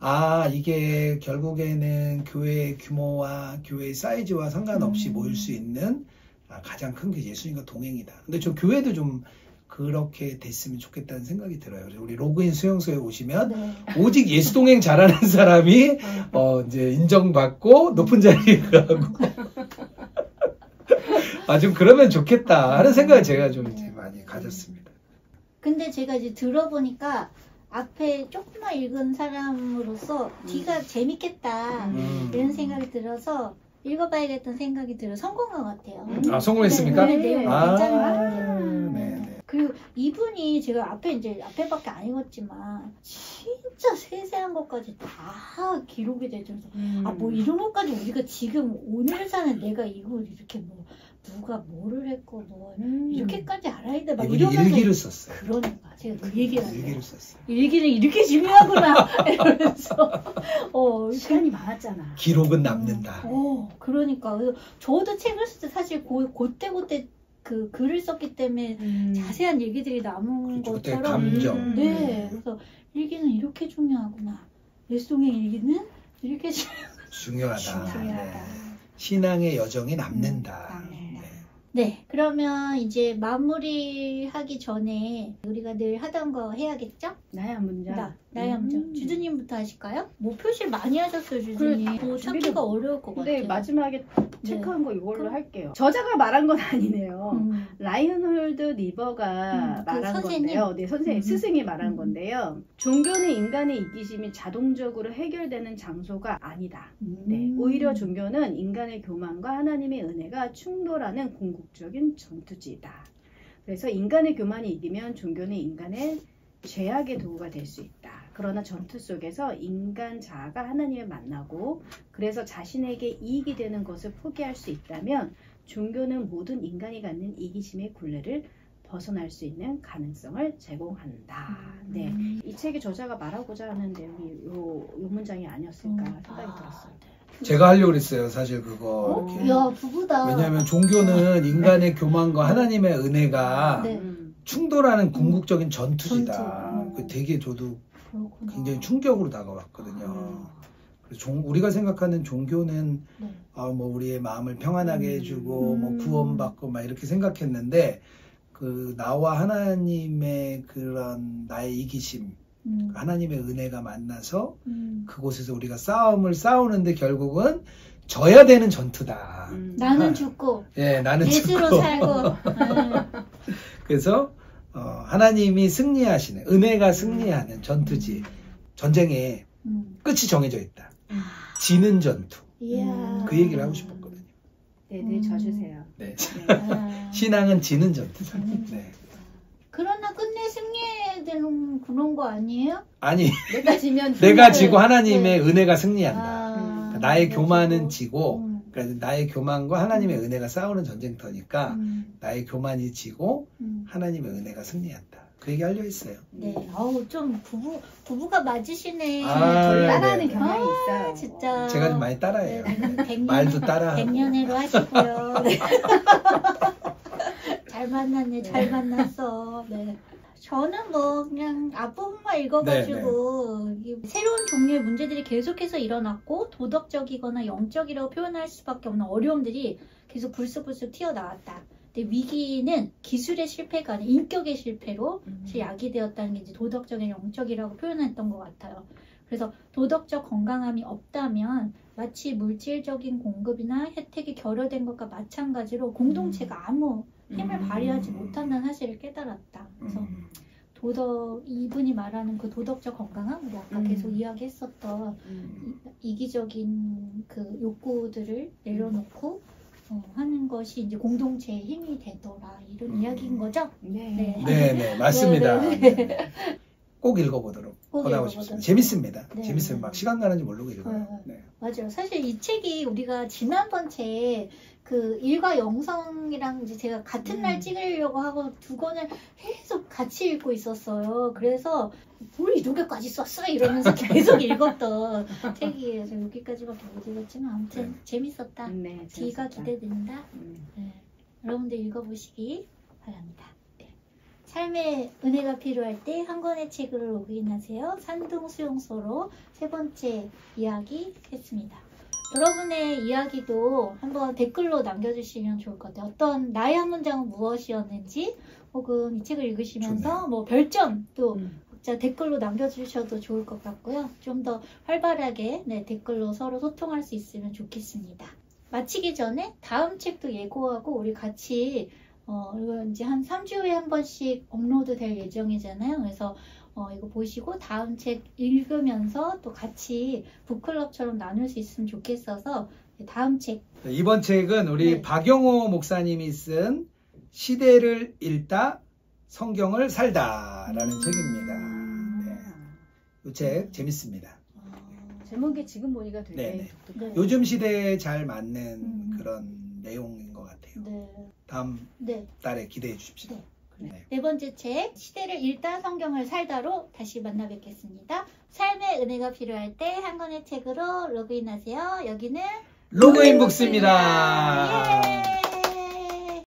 아, 이게 결국에는 교회 규모와 교회 사이즈와 상관없이 모일 수 있는 가장 큰 게 예수님과 동행이다. 근데 저 교회도 좀 그렇게 됐으면 좋겠다는 생각이 들어요. 우리 로그인 수용소에 오시면 네. 오직 예수 동행 잘하는 사람이 이제 인정받고 높은 자리에 가고 좀 그러면 좋겠다 하는 생각을 제가 좀 되게 많이 가졌습니다. 근데 제가 이제 들어보니까 앞에 조금만 읽은 사람으로서 뒤가 재밌겠다 이런 생각이 들어서 읽어봐야겠다는 생각이 들어 성공한 것 같아요. 성공했습니까? 네, 내용 괜찮은 것 같아요. 네. 그리고 이분이 제가 앞에밖에 안 읽었지만 진짜 세세한 것까지 다 기록이 되면서 뭐 이런 것까지 우리가 지금 오늘 사는 내가 이걸 이렇게 뭐 누가 뭐를 했고 뭐 이렇게까지 알아야 돼 막 이분이 이러면서 일기를 썼어요. 그러니까 제가 그 얘기를 일기를 썼어요. 일기는 이렇게 중요하구나 이러면서 시간이 많았잖아. 기록은 남는다. 그러니까 저도 책을 쓸 때 사실 그때 그 글을 썼기 때문에 자세한 얘기들이 남은 그렇죠. 그때 것처럼 감정. 네 그래서 일기는 이렇게 중요하구나 예수동의 일기는 이렇게 중요하다. 중요하다. 네. 신앙의 여정이 남는다. 네, 그러면 이제 마무리하기 전에 우리가 늘 하던 거 해야겠죠? 나의 한 문장. 나의 한 문장. 주주님부터 하실까요? 뭐 표시를 많이 하셨어요, 주주님. 뭐 찾기가 어려울 것 같아요. 네, 마지막에 체크한 거 이걸로 할게요. 저자가 말한 건 아니네요. 라이언홀드 리버가 말한 건데요. 네, 선생님, 스승이 말한 건데요. 종교는 인간의 이기심이 자동적으로 해결되는 장소가 아니다. 네, 오히려 종교는 인간의 교만과 하나님의 은혜가 충돌하는 궁극적인 전투지다. 그래서 인간의 교만이 이기면 종교는 인간의 죄악의 도구가 될 수 있다. 그러나 전투 속에서 인간 자아가 하나님을 만나고 그래서 자신에게 이익이 되는 것을 포기할 수 있다면 종교는 모든 인간이 갖는 이기심의 굴레를 벗어날 수 있는 가능성을 제공한다. 네, 이 책의 저자가 말하고자 하는 내용이 요 문장이 아니었을까 생각이 들었어요. 제가 하려고 그랬어요. 사실 그거. 이렇게. 야, 부부다. 왜냐하면 종교는 인간의 교만과 하나님의 은혜가 충돌하는 궁극적인 전투지다. 되게 저도 그렇구나. 굉장히 충격으로 다가왔거든요. 그래서 우리가 생각하는 종교는 뭐 우리의 마음을 평안하게 해주고 뭐 구원받고 막 이렇게 생각했는데 그 나와 하나님의 그런 나의 이기심, 하나님의 은혜가 만나서 그곳에서 우리가 싸움을 싸우는데 결국은 져야 되는 전투다. 나는 죽고 나는 예수로 죽고 살고 그래서 하나님이 승리하시는 은혜가 승리하는 전투지. 전쟁의 끝이 정해져 있다. 지는 전투. 그 얘기를 하고 싶었거든요. 네, 져주세요. 네. 신앙은 지는 전투다. 네. 그러나 끝내 승리해야 되는 그런 거 아니에요? 아니, 내가 지면 내가 지고 하나님의 은혜가 승리한다. 나의 교만은 지고, 그러니까 나의 교만과 하나님의 은혜가 싸우는 전쟁터니까 나의 교만이 지고 하나님의 은혜가 승리한다. 그 얘기 하려 했어요. 네, 좀 부부가 맞으시네. 저를 따라하는 경향이 있어요. 진짜. 제가 좀 많이 따라해요. 말도 따라하고. 백년해로 하시고요. 네. 잘 만났네, 잘 만났어. 네. 저는 뭐 그냥 앞부분만 읽어가지고 새로운 종류의 문제들이 계속해서 일어났고 도덕적이거나 영적이라고 표현할 수밖에 없는 어려움들이 계속 불쑥불쑥 튀어나왔다. 근데 위기는 기술의 실패가 아니라 인격의 실패로 야기되었다는 게 이제 도덕적인 영적이라고 표현했던 것 같아요. 그래서 도덕적 건강함이 없다면 마치 물질적인 공급이나 혜택이 결여된 것과 마찬가지로 공동체가 아무 힘을 발휘하지 못한다는 사실을 깨달았다. 그래서 이분이 말하는 그 도덕적 건강함, 우리 아까 계속 이야기했었던 이기적인 그 욕구들을 내려놓고 하는 것이 이제 공동체의 힘이 되더라. 이런 이야기인 거죠? 네, 맞습니다. 꼭 읽어보도록 권하고 싶습니다. 재밌습니다. 재밌으면 막 시간 가는지 모르고 읽어요. 맞아요. 사실 이 책이 우리가 지난번 책 그 일과 영성이랑 이제 제가 같은 날 찍으려고 하고 두 권을 계속 같이 읽고 있었어요. 그래서 뭘 이렇게까지 썼어? 이러면서 계속 읽었던 책이에요. 제가 여기까지밖에 못 읽었지만 아무튼 재밌었다. 뒤가 기대된다. 여러분들 읽어보시기 바랍니다. 삶의 은혜가 필요할 때 한 권의 책으로 로그인하세요. 산둥수용소로 세 번째 이야기 했습니다. 여러분의 이야기도 한번 댓글로 남겨주시면 좋을 것 같아요. 어떤 나의 한 문장은 무엇이었는지, 혹은 이 책을 읽으시면서 좋네요. 뭐 별점도 각자 댓글로 남겨주셔도 좋을 것 같고요. 좀 더 활발하게 댓글로 서로 소통할 수 있으면 좋겠습니다. 마치기 전에 다음 책도 예고하고 우리 같이 이거 이제 한 3주에 한 번씩 업로드 될 예정이잖아요. 그래서 이거 보시고 다음 책 읽으면서 또 같이 북클럽처럼 나눌 수 있으면 좋겠어서 다음 책. 이번 책은 우리 네. 박영호 목사님이 쓴 시대를 읽다 성경을 살다라는 책입니다. 네. 이 책 재밌습니다. 제목이 지금 보니까 되게 네네. 독특해요. 요즘 시대에 잘 맞는 그런 내용인 것 같아요. 네. 다음 네. 달에 기대해 주십시오. 네. 네 번째 책, 시대를 읽다 성경을 살다로 다시 만나 뵙겠습니다. 삶의 은혜가 필요할 때 한 권의 책으로 로그인하세요. 여기는 로그인 북스입니다. 예!